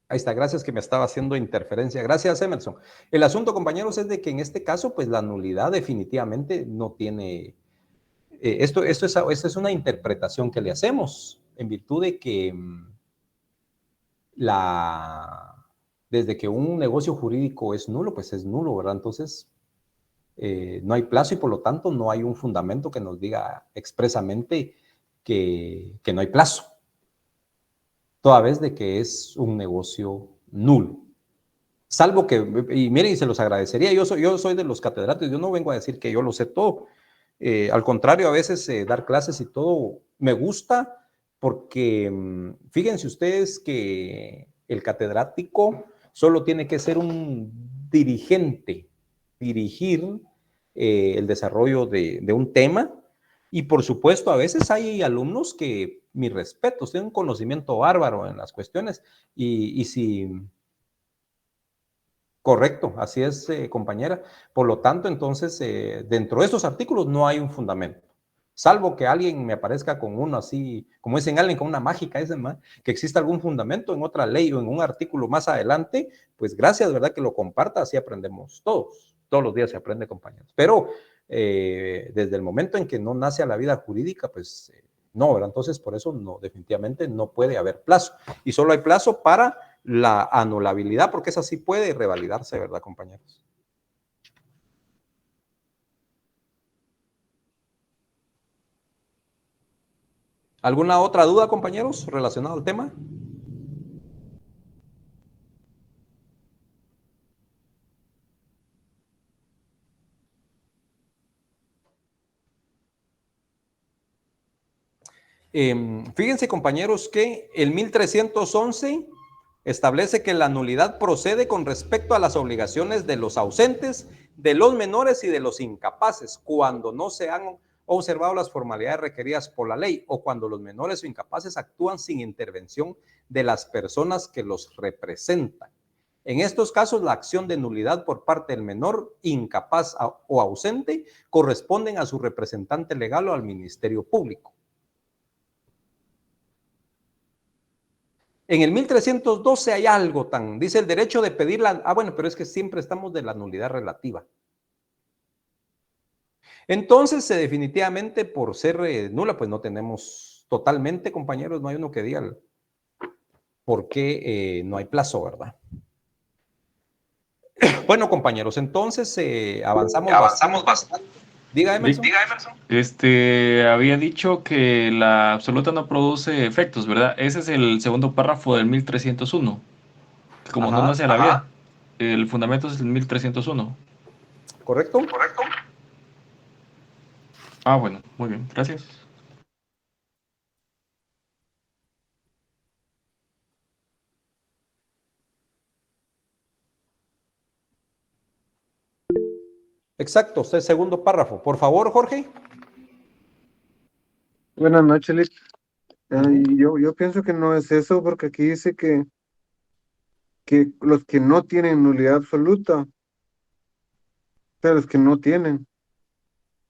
Speaker 4: Ahí está, gracias, que me estaba haciendo interferencia. Gracias, Emerson. El asunto, compañeros, es de que en este caso, pues la nulidad definitivamente no tiene... Esto es una interpretación que le hacemos en virtud de que desde que un negocio jurídico es nulo, pues es nulo, ¿verdad? Entonces, no hay plazo y por lo tanto no hay un fundamento que nos diga expresamente que no hay plazo, toda vez de que es un negocio nulo. Salvo que, y miren, y se los agradecería, yo soy de los catedráticos, yo no vengo a decir que yo lo sé todo. Al contrario, a veces dar clases y todo me gusta porque fíjense ustedes que el catedrático solo tiene que ser un dirigente, dirigir el desarrollo de un tema. Y por supuesto, a veces hay alumnos que, mis respetos, tienen un conocimiento bárbaro en las cuestiones. Y si... Correcto, así es, compañera. Por lo tanto, entonces, dentro de estos artículos no hay un fundamento. Salvo que alguien me aparezca con uno así, como dicen alguien, con una mágica, que exista algún fundamento en otra ley o en un artículo más adelante, pues gracias, ¿verdad? Que lo comparta, así aprendemos todos. Todos los días se aprende, compañeros. Pero desde el momento en que no nace a la vida jurídica, pues no, ¿verdad? Entonces, por eso no, definitivamente no puede haber plazo. Y solo hay plazo para la anulabilidad, porque esa sí puede revalidarse, ¿verdad, compañeros? ¿Alguna otra duda, compañeros, relacionada al tema? Fíjense, compañeros, que el 1311 establece que la nulidad procede con respecto a las obligaciones de los ausentes, de los menores y de los incapaces, cuando no se han observado las formalidades requeridas por la ley o cuando los menores o incapaces actúan sin intervención de las personas que los representan. En estos casos, la acción de nulidad por parte del menor, incapaz o ausente corresponden a su representante legal o al Ministerio Público. En el 1312 hay algo dice el derecho de pedir bueno, pero es que siempre estamos de la nulidad relativa. Entonces, definitivamente, por ser nula, pues no tenemos totalmente, compañeros, no hay uno que diga por qué no hay plazo, ¿verdad? Bueno, compañeros, entonces avanzamos bastante. Diga, Emerson.
Speaker 9: Había dicho que la absoluta no produce efectos, ¿verdad? Ese es el segundo párrafo del 1301. Como no nace a la vida, el fundamento es el 1301.
Speaker 4: ¿Correcto?
Speaker 9: Ah, bueno, muy bien, gracias.
Speaker 4: Exacto, ese segundo párrafo. Por favor, Jorge.
Speaker 6: Buenas noches, Lick. Yo pienso que no es eso, porque aquí dice que los que no tienen nulidad absoluta, o sea, los que no tienen.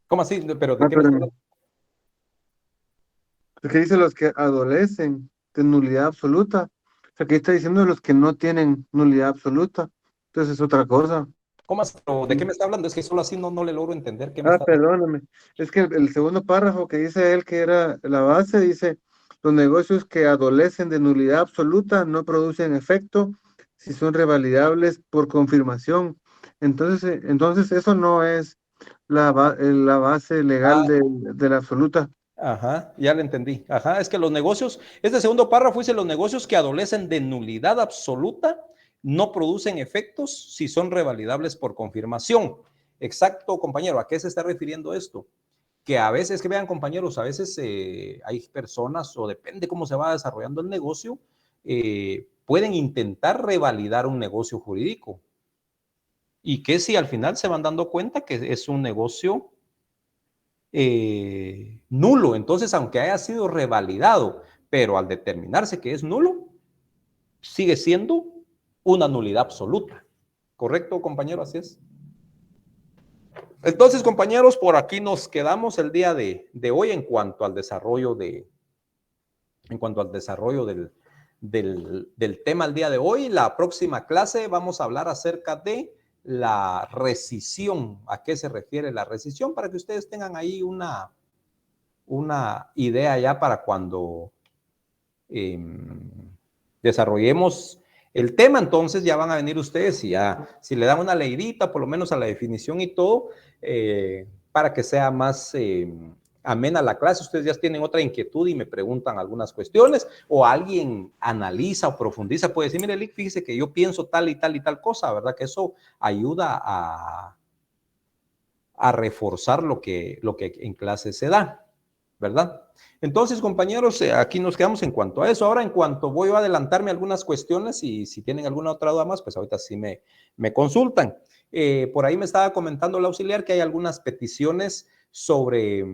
Speaker 4: ¿Cómo así? Pero ¿de qué me estás hablando?
Speaker 6: Es que dice los que adolecen. de nulidad absoluta. O sea, que está diciendo los que no tienen nulidad absoluta. Entonces es otra cosa.
Speaker 4: ¿Cómo así? ¿De qué me está hablando? Es que solo así no le logro entender qué me está
Speaker 6: Perdóname. Es que el segundo párrafo que dice él, que era la base, dice, los negocios que adolecen de nulidad absoluta no producen efecto si son revalidables por confirmación. Entonces eso no es la base legal de la absoluta.
Speaker 4: Ajá, ya lo entendí. Ajá, es que los negocios, este segundo párrafo dice, los negocios que adolecen de nulidad absoluta no producen efectos si son revalidables por confirmación. Exacto, compañero, ¿a qué se está refiriendo esto? Que a veces, que vean compañeros, a veces hay personas, o depende cómo se va desarrollando el negocio, pueden intentar revalidar un negocio jurídico. Y que si al final se van dando cuenta que es un negocio nulo, entonces aunque haya sido revalidado, pero al determinarse que es nulo, sigue siendo una nulidad absoluta. ¿Correcto, compañero? Así es. Entonces, compañeros, por aquí nos quedamos el día de hoy en cuanto al desarrollo del tema el día de hoy. La próxima clase vamos a hablar acerca de la rescisión. ¿A qué se refiere la rescisión? Para que ustedes tengan ahí una idea ya para cuando desarrollemos el tema. Entonces ya van a venir ustedes y ya, si le dan una leidita, por lo menos a la definición y todo, para que sea más amena la clase. Ustedes ya tienen otra inquietud y me preguntan algunas cuestiones, o alguien analiza o profundiza, puede decir, mire, Lick, fíjese que yo pienso tal y tal y tal cosa, ¿verdad? Que eso ayuda a reforzar lo que en clase se da, ¿verdad? Entonces, compañeros, aquí nos quedamos en cuanto a eso. Ahora, en cuanto voy a adelantarme algunas cuestiones y si tienen alguna otra duda más, pues ahorita sí me consultan. Por ahí me estaba comentando el auxiliar que hay algunas peticiones sobre...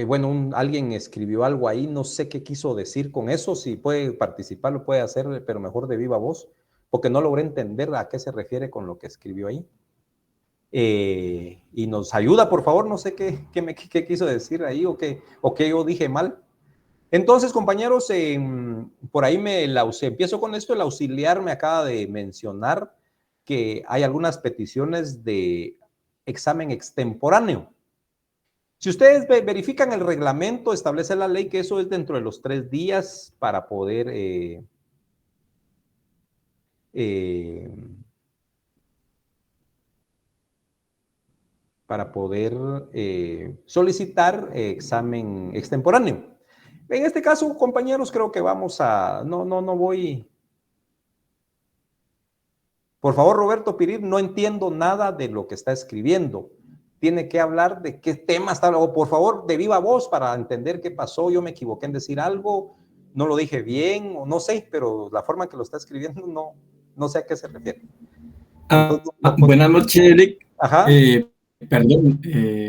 Speaker 4: bueno, alguien escribió algo ahí, no sé qué quiso decir con eso, si puede participar, lo puede hacer, pero mejor de viva voz, porque no logré entender a qué se refiere con lo que escribió ahí. Y nos ayuda, por favor, no sé qué quiso decir ahí o qué yo dije mal. Entonces, compañeros, por ahí empiezo con esto. El auxiliar me acaba de mencionar que hay algunas peticiones de examen extemporáneo. Si ustedes verifican el reglamento, establece la ley que eso es dentro de los 3 días para poder solicitar examen extemporáneo. En este caso, compañeros, creo que vamos a... No voy... Por favor, Roberto Pirir, no entiendo nada de lo que está escribiendo. Tiene que hablar de qué tema está hablando. Por favor, de viva voz para entender qué pasó. Yo me equivoqué en decir algo, no lo dije bien, o no sé, pero la forma que lo está escribiendo no sé a qué se refiere. Entonces,
Speaker 10: buenas noches, Eric.
Speaker 4: Ajá.
Speaker 10: Perdón,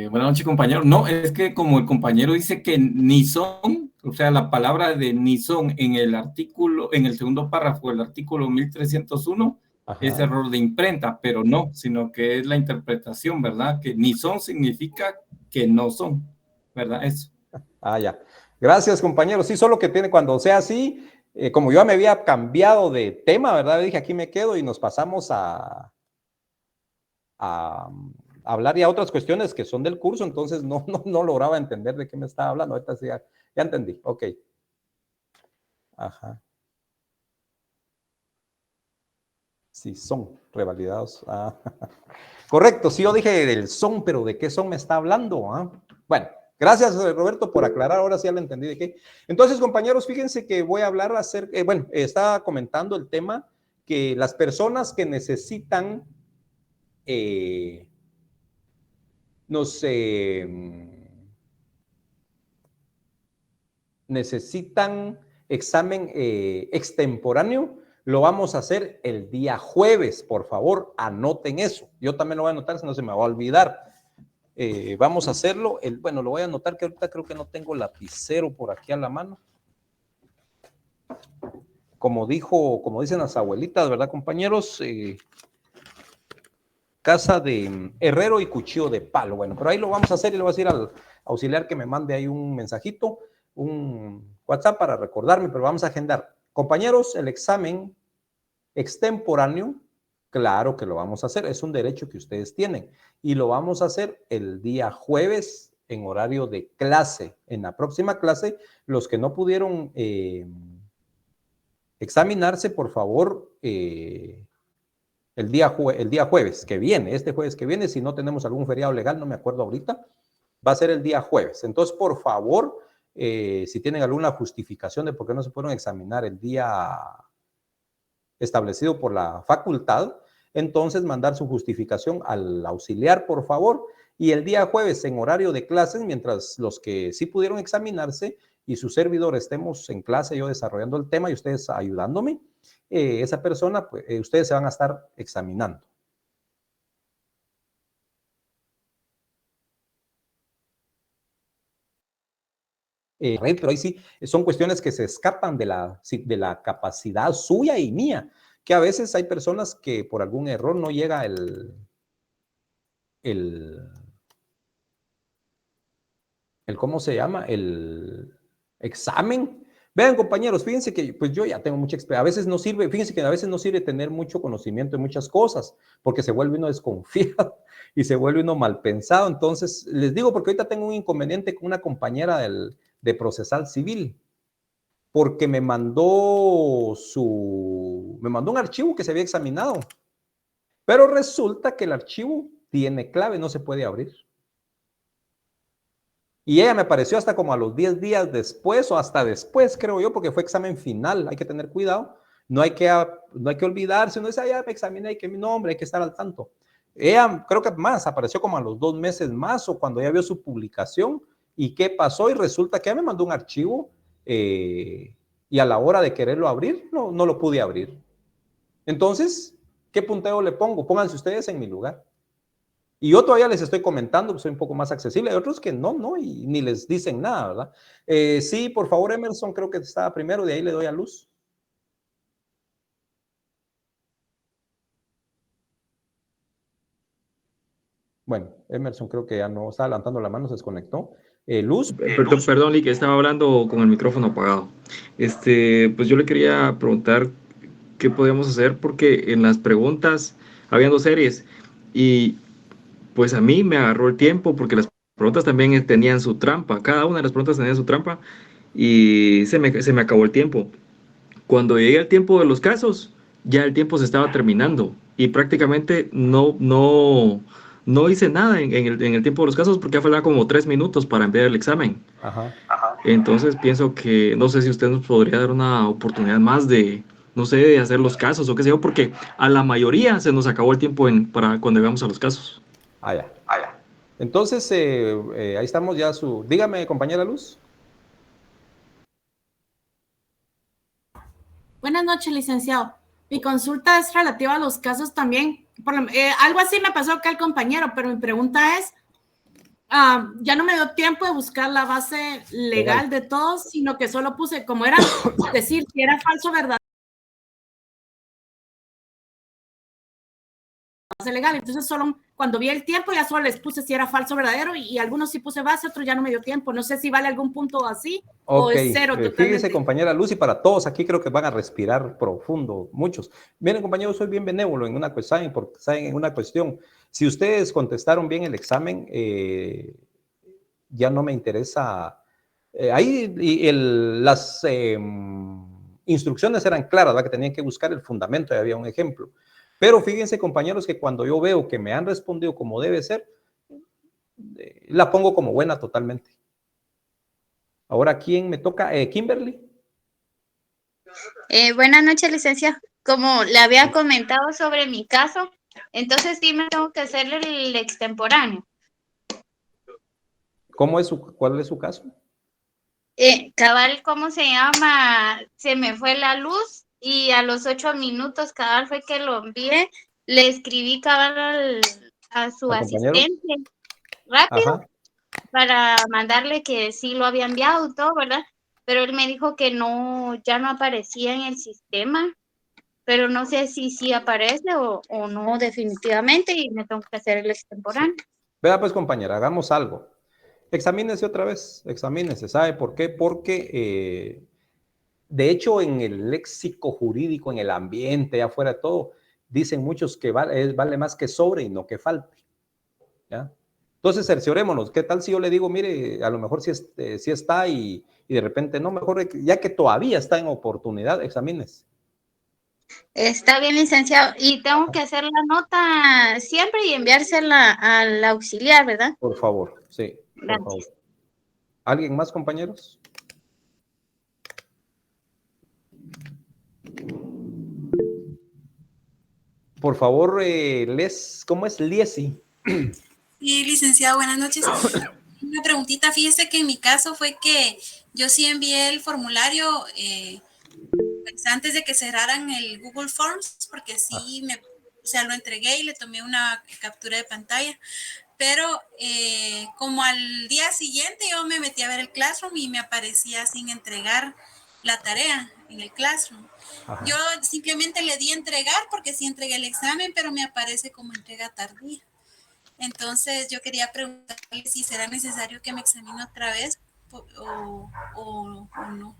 Speaker 10: buenas noches, compañero. No, es que como el compañero dice que ni son, o sea, la palabra de ni son en el artículo, en el segundo párrafo del artículo 1301, ajá, es error de imprenta, pero no, sino que es la interpretación, ¿verdad? Que ni son significa que no son, ¿verdad? Eso.
Speaker 4: Ya. Gracias, compañero. Sí, solo que tiene, cuando sea así, como yo me había cambiado de tema, ¿verdad? Dije, aquí me quedo y nos pasamos a hablar ya otras cuestiones que son del curso, entonces no lograba entender de qué me estaba hablando. Ahorita sí, ya entendí. Ok. Ajá. Sí, son revalidados. Correcto, sí, yo dije del son, pero ¿de qué son me está hablando? Bueno, gracias, Roberto, por aclarar. Ahora sí ya lo entendí de qué. Entonces, compañeros, fíjense que voy a hablar acerca, estaba comentando el tema que las personas que necesitan necesitan examen extemporáneo, lo vamos a hacer el día jueves. Por favor, anoten eso. Yo también lo voy a anotar, si no se me va a olvidar. Vamos a hacerlo. Lo voy a anotar, que ahorita creo que no tengo lapicero por aquí a la mano. Como dicen las abuelitas, ¿verdad, compañeros? casa de herrero y cuchillo de palo. Bueno, pero ahí lo vamos a hacer y le voy a decir al auxiliar que me mande ahí un mensajito, un WhatsApp para recordarme, pero vamos a agendar. Compañeros, el examen extemporáneo, claro que lo vamos a hacer, es un derecho que ustedes tienen y lo vamos a hacer el día jueves en horario de clase. En la próxima clase, los que no pudieron examinarse, por favor, el día jueves que viene, este jueves que viene, si no tenemos algún feriado legal, no me acuerdo ahorita, va a ser el día jueves. Entonces, por favor, si tienen alguna justificación de por qué no se fueron examinar el día establecido por la facultad, entonces mandar su justificación al auxiliar, por favor, y el día jueves en horario de clases, mientras los que sí pudieron examinarse y su servidor estemos en clase, yo desarrollando el tema y ustedes ayudándome, esa persona, pues ustedes se van a estar examinando. Pero ahí sí, son cuestiones que se escapan de la capacidad suya y mía, que a veces hay personas que por algún error no llega el ¿cómo se llama? El examen. Vean, compañeros, fíjense que pues yo ya tengo mucha experiencia. A veces no sirve, fíjense que a veces no sirve tener mucho conocimiento de muchas cosas, porque se vuelve uno desconfiado y se vuelve uno mal pensado. Entonces, les digo, porque ahorita tengo un inconveniente con una compañera de procesal civil, porque me mandó un archivo que se había examinado, pero resulta que el archivo tiene clave, no se puede abrir. Y ella me apareció hasta como a los 10 días después o hasta después, creo yo, porque fue examen final. Hay que tener cuidado. No hay que olvidarse. Uno dice, ya me examiné y que mi nombre, hay que estar al tanto. Ella, creo que más, apareció como a los 2 meses más o cuando ya vio su publicación. ¿Y qué pasó? Y resulta que ella me mandó un archivo y a la hora de quererlo abrir, no lo pude abrir. Entonces, ¿qué punteo le pongo? Pónganse ustedes en mi lugar. Y yo todavía les estoy comentando, soy un poco más accesible. Hay otros que no, y ni les dicen nada, ¿verdad? Sí, por favor, Emerson, creo que estaba primero, de ahí le doy a Luz. Pues Emerson creo que ya no está levantando la mano, se desconectó. Luz.
Speaker 9: Perdón, Lee, que estaba hablando con el micrófono apagado. Pues yo le quería preguntar qué podíamos hacer, porque en las preguntas habían 2 series y pues a mí me agarró el tiempo porque las preguntas también tenían su trampa, cada una de las preguntas tenía su trampa y se me acabó el tiempo. Cuando llegué al tiempo de los casos, ya el tiempo se estaba terminando y prácticamente no hice nada en el tiempo de los casos porque ya faltaba como 3 minutos para enviar el examen.
Speaker 4: Ajá.
Speaker 9: Entonces pienso que, no sé si usted nos podría dar una oportunidad más de, no sé, de hacer los casos o qué sé yo, porque a la mayoría se nos acabó el tiempo para cuando llegamos a los casos.
Speaker 4: Ya. Entonces, ahí estamos ya Dígame, compañera Luz.
Speaker 11: Buenas noches, licenciado. Mi consulta es relativa a los casos también. Algo así me pasó acá al compañero, pero mi pregunta es, ya no me dio tiempo de buscar la base legal de todos, sino que solo puse, como era decir si era falso o verdadero, base legal. Entonces solo cuando vi el tiempo ya solo les puse si era falso o verdadero y algunos sí puse base, otros ya no me dio tiempo. No sé si vale algún punto así o es cero totalmente.
Speaker 4: Fíjese, compañera Luz, y para todos aquí creo que van a respirar profundo, muchos. Miren, compañeros, soy bien benévolo en una cuestión, porque saben, en una cuestión, si ustedes contestaron bien el examen, ya no me interesa. Ahí las instrucciones eran claras, ¿verdad? Que tenían que buscar el fundamento, y había un ejemplo. Pero fíjense, compañeros, que cuando yo veo que me han respondido como debe ser, la pongo como buena totalmente. Ahora, ¿quién me toca? Kimberly.
Speaker 1: Buenas noches, licenciado. Como le había comentado sobre mi caso, entonces sí me tengo que hacer el extemporáneo.
Speaker 4: ¿Cuál es su caso?
Speaker 1: Cabal, ¿cómo se llama? Se me fue la luz y a los 8 minutos, cabal, fue que lo envié. Le escribí cabal a su asistente rápido. Ajá. Para mandarle que sí lo había enviado y todo, ¿verdad? Pero él me dijo que no, ya no aparecía en el sistema. pero no sé si sí aparece o no definitivamente y me tengo que hacer el extemporáneo.
Speaker 4: Vea pues, compañera, hagamos algo. Examínese otra vez, examínese. ¿Sabe por qué? Porque, de hecho, en el léxico jurídico, en el ambiente, afuera de todo, dicen muchos que vale más que sobre y no que falte. ¿Ya? Entonces, cerciorémonos. ¿Qué tal si yo le digo, mire, a lo mejor sí está y de repente no, mejor ya que todavía está en oportunidad, examínese.
Speaker 1: Está bien, licenciado. Y tengo que hacer la nota siempre y enviársela al auxiliar, ¿verdad?
Speaker 4: Por favor, sí.
Speaker 1: Gracias.
Speaker 4: Por favor. ¿Alguien más, compañeros? Por favor, ¿cómo es Liesi?
Speaker 12: Sí, licenciado, buenas noches. Una preguntita, fíjese que en mi caso fue que yo sí envié el formulario pues antes de que cerraran el Google Forms, porque sí lo entregué y le tomé una captura de pantalla, pero como al día siguiente yo me metí a ver el Classroom y me aparecía sin entregar la tarea en el Classroom. Ajá. Yo simplemente le di entregar porque sí entregué el examen, pero me aparece como entrega tardía. Entonces yo quería preguntarle si será necesario que me examine otra vez o no.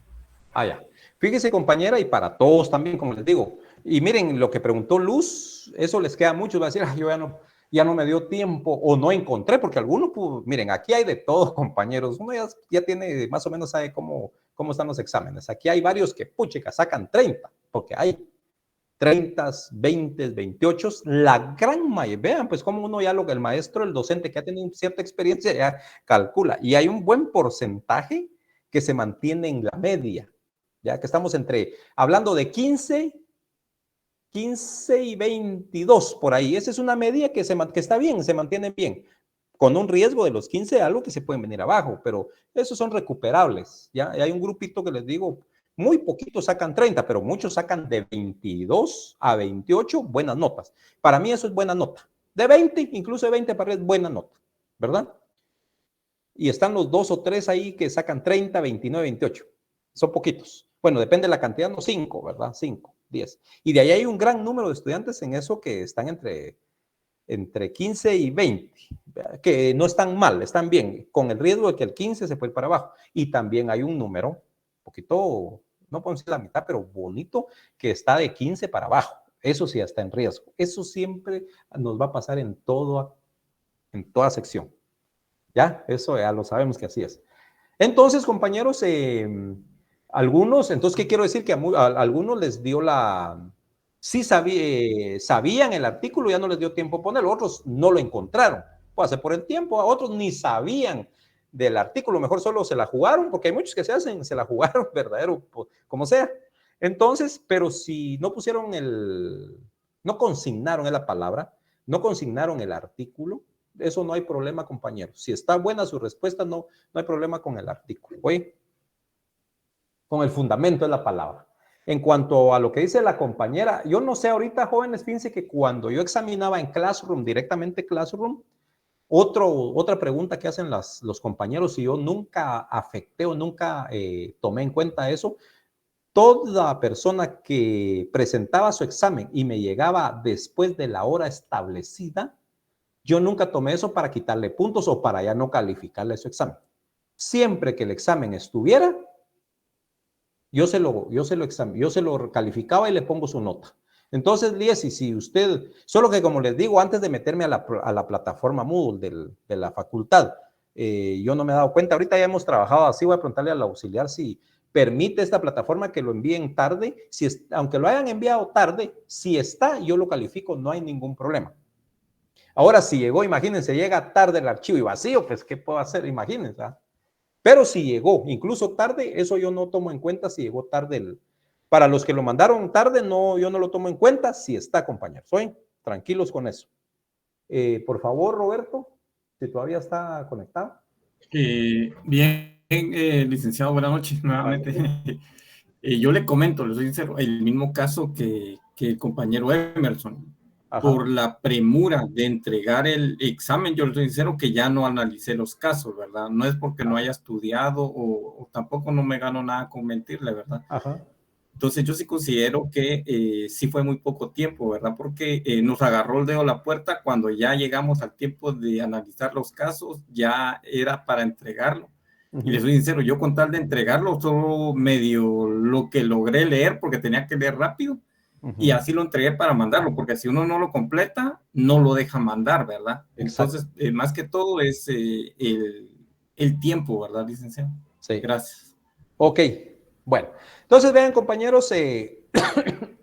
Speaker 4: Ah, ya. Fíjese, compañera, y para todos también, como les digo. Y miren, lo que preguntó Luz, eso les queda a muchos. Va a decir, yo ya no me dio tiempo o no encontré, porque algunos, pues, miren, aquí hay de todo, compañeros. Uno ya tiene, más o menos sabe cómo están los exámenes. Aquí hay varios que, puchica, sacan 30, porque hay 30, 20, 28, la gran mayoría, vean pues como uno ya el maestro, el docente que ha tenido cierta experiencia ya calcula, y hay un buen porcentaje que se mantiene en la media, ya que estamos hablando de 15 y 22 por ahí, esa es una media que está bien, se mantiene bien, con un riesgo de los 15 algo que se pueden venir abajo, pero esos son recuperables, ya, y hay un grupito que les digo, muy poquitos sacan 30, pero muchos sacan de 22 a 28 buenas notas. Para mí eso es buena nota. De 20, incluso de 20 para arriba es buena nota, ¿verdad? Y están los 2 o 3 ahí que sacan 30, 29, 28. Son poquitos. Bueno, depende de la cantidad, no 5, ¿verdad? 5, 10. Y de ahí hay un gran número de estudiantes en eso que están entre 15 y 20, que no están mal, están bien, con el riesgo de que el 15 se puede ir para abajo. Y también hay un número poquito, no puedo decir la mitad, pero bonito, que está de 15 para abajo. Eso sí está en riesgo. Eso siempre nos va a pasar en toda sección. ¿Ya? Eso ya lo sabemos que así es. Entonces, compañeros, algunos, entonces, ¿qué quiero decir? Que a algunos les dio sí sabían el artículo, ya no les dio tiempo ponerlo, otros no lo encontraron. Puede ser por el tiempo, a otros ni sabían del artículo, mejor solo se la jugaron, porque hay muchos que se la jugaron verdadero, como sea. Entonces, pero si no pusieron no consignaron la palabra, no consignaron el artículo, eso no hay problema, compañeros. Si está buena su respuesta, no hay problema con el artículo, ¿oye? Con el fundamento de la palabra. En cuanto a lo que dice la compañera, yo no sé ahorita, jóvenes, fíjense que cuando yo examinaba en Classroom, directamente Classroom, otra pregunta que hacen los compañeros, y yo nunca afecté o nunca tomé en cuenta eso, toda persona que presentaba su examen y me llegaba después de la hora establecida, yo nunca tomé eso para quitarle puntos o para ya no calificarle su examen. Siempre que el examen estuviera, yo se lo calificaba y le pongo su nota. Entonces, Liesi, si usted, solo que como les digo, antes de meterme a la plataforma Moodle de la facultad, yo no me he dado cuenta, ahorita ya hemos trabajado así, voy a preguntarle al auxiliar si permite esta plataforma que lo envíen tarde, aunque lo hayan enviado tarde, si está, yo lo califico, no hay ningún problema. Ahora, si llegó, imagínense, llega tarde el archivo y vacío, pues, ¿qué puedo hacer? Imagínense, ¿eh? Pero si llegó, incluso tarde, eso yo no tomo en cuenta si llegó tarde. Para los que lo mandaron tarde, yo no lo tomo en cuenta si está, compañeros. ¿Oyen? Tranquilos con eso. Por favor, Roberto, si todavía está conectado.
Speaker 10: Bien, licenciado, buenas noches nuevamente. Yo le comento, le soy sincero, el mismo caso que el compañero Emerson. Ajá. Por la premura de entregar el examen, yo le soy sincero que ya no analicé los casos, ¿verdad? No es porque no haya estudiado o tampoco no me gano nada con mentirle, ¿verdad? Ajá. Entonces yo sí considero que sí fue muy poco tiempo, ¿verdad? Porque nos agarró el dedo a la puerta cuando ya llegamos al tiempo de analizar los casos, ya era para entregarlo. Y les soy sincero, yo con tal de entregarlo, solo medio lo que logré leer, porque tenía que leer rápido, y así lo entregué para mandarlo, porque si uno no lo completa, no lo deja mandar, ¿verdad? Entonces, más que todo es el tiempo, ¿verdad, licenciado?
Speaker 4: Sí.
Speaker 10: Gracias.
Speaker 4: Ok, bueno. Entonces, vean, compañeros,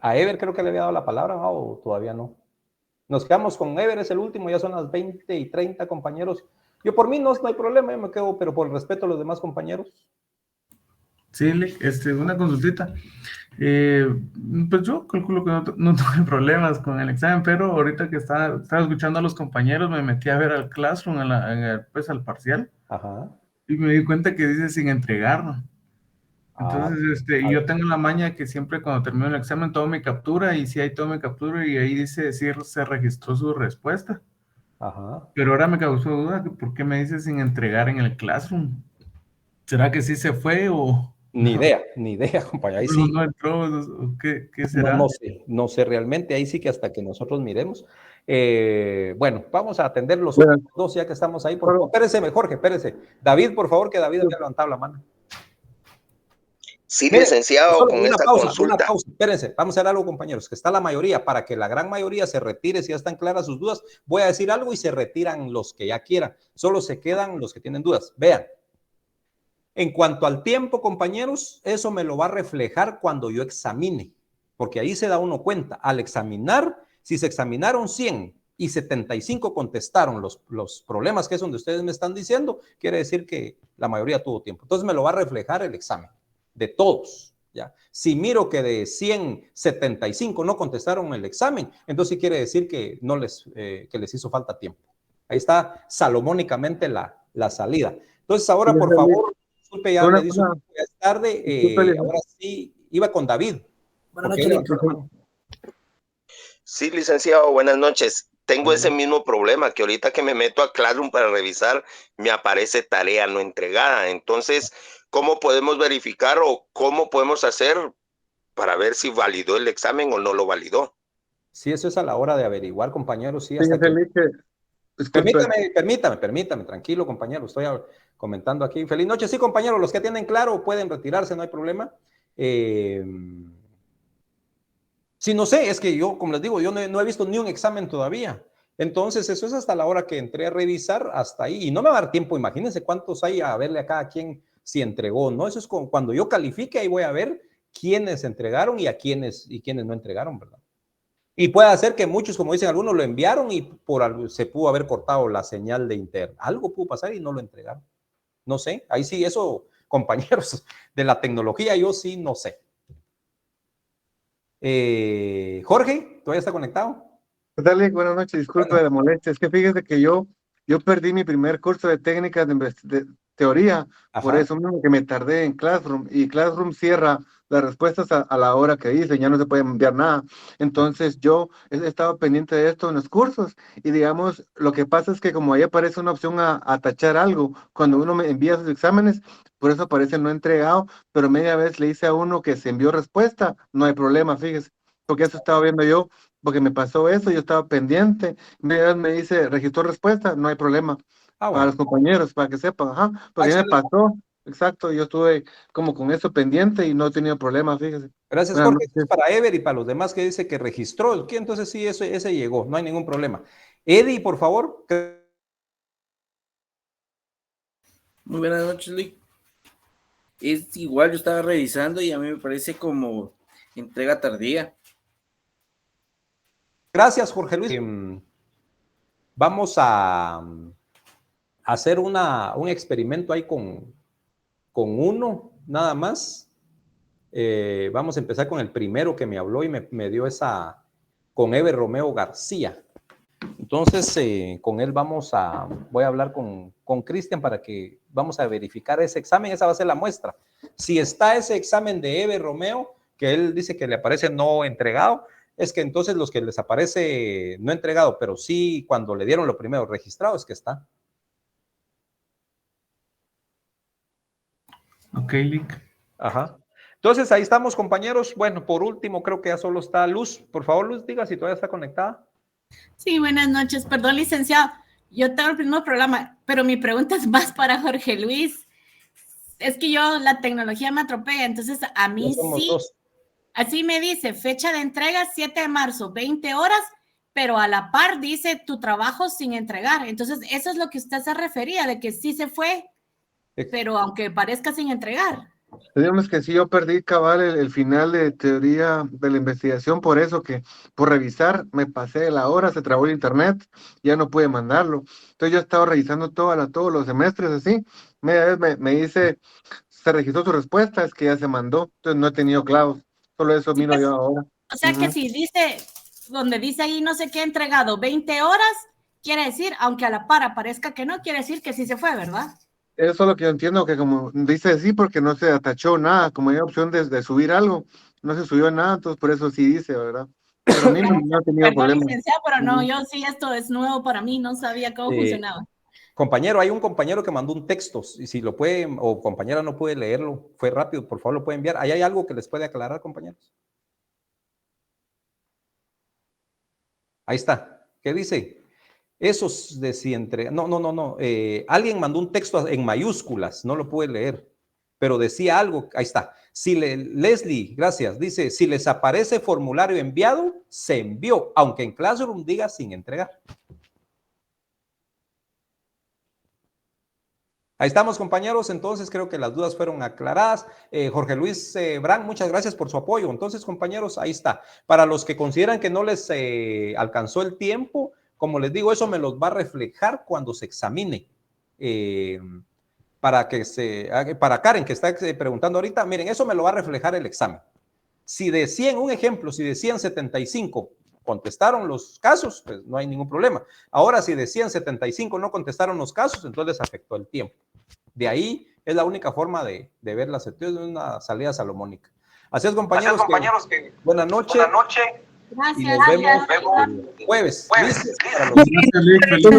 Speaker 4: a Ever creo que le había dado la palabra, ¿no? ¿O todavía no? Nos quedamos con Ever, es el último, ya son las 20:30, compañeros. Yo por mí no hay problema, yo me quedo, pero por el respeto a los demás compañeros.
Speaker 8: Sí, una consultita. Pues yo calculo que no tuve problemas con el examen, pero ahorita que estaba escuchando a los compañeros, me metí a ver al Classroom, pues al parcial.
Speaker 4: Ajá.
Speaker 8: Y me di cuenta que dice sin entregarlo. Entonces, y yo tengo la maña que siempre cuando termino el examen tomo mi captura, y si hay tomo mi captura, y ahí dice si se registró su respuesta.
Speaker 4: Ajá.
Speaker 8: Pero ahora me causó duda que por qué me dice sin entregar en el Classroom. ¿Será que sí se fue o...?
Speaker 4: Ni idea, compañero. Ahí sí.
Speaker 8: No entró, ¿qué será?
Speaker 4: No sé realmente, ahí sí que hasta que nosotros miremos. Bueno, vamos a atender los dos ya que estamos ahí. Por favor, espérese, Jorge, espérese. David, por favor, que David había levantado la mano.
Speaker 13: Sí, licenciado, con esta consulta.
Speaker 4: Una pausa, espérense, vamos a hacer algo, compañeros, que está la mayoría, para que la gran mayoría se retire, si ya están claras sus dudas, voy a decir algo y se retiran los que ya quieran, solo se quedan los que tienen dudas. Vean, en cuanto al tiempo, compañeros, eso me lo va a reflejar cuando yo examine, porque ahí se da uno cuenta, al examinar, si se examinaron 100 y 75 contestaron los problemas que es donde ustedes me están diciendo, quiere decir que la mayoría tuvo tiempo, entonces me lo va a reflejar el examen de todos, ¿ya? Si miro que de 175 no contestaron el examen, entonces sí quiere decir que, que les hizo falta tiempo. Ahí está salomónicamente la salida. Entonces ahora, por favor, disculpe, ya me dice que es tarde, ahora sí, iba con David.
Speaker 13: Buenas noches. Sí, licenciado, buenas noches. Tengo ese mismo problema, que ahorita que me meto a Classroom para revisar, me aparece tarea no entregada. Entonces, ¿cómo podemos verificar o cómo podemos hacer para ver si validó el examen o no lo validó?
Speaker 4: Sí, eso es a la hora de averiguar, compañeros. Sí, hasta Permítame, tranquilo, compañero. Estoy comentando aquí. Feliz noche. Sí, compañeros, los que tienen claro pueden retirarse, no hay problema. Sí, no sé, es que yo, como les digo, yo no he visto ni un examen todavía. Entonces, eso es hasta la hora que entré a revisar, hasta ahí. Y no me va a dar tiempo, imagínense cuántos hay a verle a cada quien si entregó, ¿no? Eso es cuando yo califique, ahí voy a ver quiénes entregaron y quiénes no entregaron, ¿verdad? Y puede ser que muchos, como dicen algunos, lo enviaron y se pudo haber cortado la señal de internet. Algo pudo pasar y no lo entregaron. No sé, ahí sí, eso, compañeros de la tecnología, yo sí no sé. Jorge, ¿todavía está conectado?
Speaker 6: Dale, buenas noches, disculpe la molestia. Es que fíjese que yo perdí mi primer curso de técnicas de teoría, por eso mismo que me tardé en Classroom, y Classroom cierra las respuestas a la hora que dicen, ya no se puede enviar nada. Entonces yo he estado pendiente de esto en los cursos, y digamos, lo que pasa es que como ahí aparece una opción a tachar algo, cuando uno me envía sus exámenes, por eso aparece no entregado, pero media vez le dice a uno que se envió respuesta, no hay problema, fíjese, porque eso estaba viendo yo, porque me pasó eso, yo estaba pendiente, media vez me dice, registró respuesta, no hay problema. Para los compañeros, para que sepan, porque me pasó, exacto, yo estuve como con eso pendiente y no he tenido problemas, fíjese.
Speaker 4: Gracias, Jorge. Esto es para Ever y para los demás que dice que registró el que, entonces sí, ese llegó, no hay ningún problema. Eddie, por favor.
Speaker 14: Muy buenas noches, Luis. Es igual, yo estaba revisando y a mí me parece como entrega tardía.
Speaker 4: Gracias, Jorge Luis. Vamos a hacer un experimento ahí con uno, nada más. Vamos a empezar con el primero que me habló y me dio con Ever Romeo García. Entonces, con él voy a hablar con Cristian para que vamos a verificar ese examen, esa va a ser la muestra. Si está ese examen de Ever Romeo, que él dice que le aparece no entregado, es que entonces los que les aparece no entregado, pero sí cuando le dieron lo primero registrado, es que está.
Speaker 8: Ok, Lick.
Speaker 4: Ajá. Entonces, ahí estamos, compañeros. Bueno, por último, creo que ya solo está Luz. Por favor, Luz, diga si todavía está conectada.
Speaker 11: Sí, buenas noches. Perdón, licenciado. Yo tengo el mismo programa, pero mi pregunta es más para Jorge Luis. Es que yo, la tecnología me atropella, entonces a mí sí. Dos. Así me dice, fecha de entrega 7 de marzo, 20 horas, pero a la par dice tu trabajo sin entregar. Entonces, eso es lo que usted se refería, de que sí se fue, pero aunque parezca sin entregar.
Speaker 6: Digamos que sí, yo perdí cabal el final de teoría de la investigación, por eso que por revisar me pasé de la hora, se trabó el internet, ya no pude mandarlo. Entonces yo he estado revisando todos los semestres así, media vez me dice, se registró su respuesta, es que ya se mandó, entonces no he tenido clavos, solo eso miro yo ahora.
Speaker 11: O sea que si dice, donde dice ahí no sé qué entregado 20 horas, quiere decir, aunque a la par parezca que no, quiere decir que sí se fue, ¿verdad?
Speaker 6: Eso es lo que yo entiendo, que como dice sí, porque no se atachó nada, como hay opción de subir algo, no se subió nada, entonces por eso sí dice, ¿verdad? Pero a mí no he tenido problemas.
Speaker 11: Licenciado, pero no, yo sí, esto es nuevo para mí, no sabía cómo funcionaba.
Speaker 4: Compañero, hay un compañero que mandó un texto, y si lo puede, o compañera no puede leerlo, fue rápido, por favor lo puede enviar. ¿Ahí hay algo que les puede aclarar, compañeros? Ahí está. ¿Qué dice? Esos de si entre... No. Alguien mandó un texto en mayúsculas, no lo pude leer, pero decía algo, ahí está. Leslie, gracias, dice, si les aparece formulario enviado, se envió, aunque en Classroom diga sin entregar. Ahí estamos, compañeros, entonces creo que las dudas fueron aclaradas. Jorge Luis Brand, muchas gracias por su apoyo. Entonces, compañeros, ahí está. Para los que consideran que no les alcanzó el tiempo, como les digo, eso me los va a reflejar cuando se examine. Para Karen, que está preguntando ahorita, miren, eso me lo va a reflejar el examen. Si decían, un ejemplo, si decían 75, contestaron los casos, pues no hay ningún problema. Ahora, si decían 75 no contestaron los casos, entonces les afectó el tiempo. De ahí es la única forma de ver las actividades de una salida salomónica. Así es, compañeros. Buenas noches. Buenas noches.
Speaker 11: Gracias.
Speaker 4: Y nos vemos el jueves.
Speaker 8: Gracias, Lick.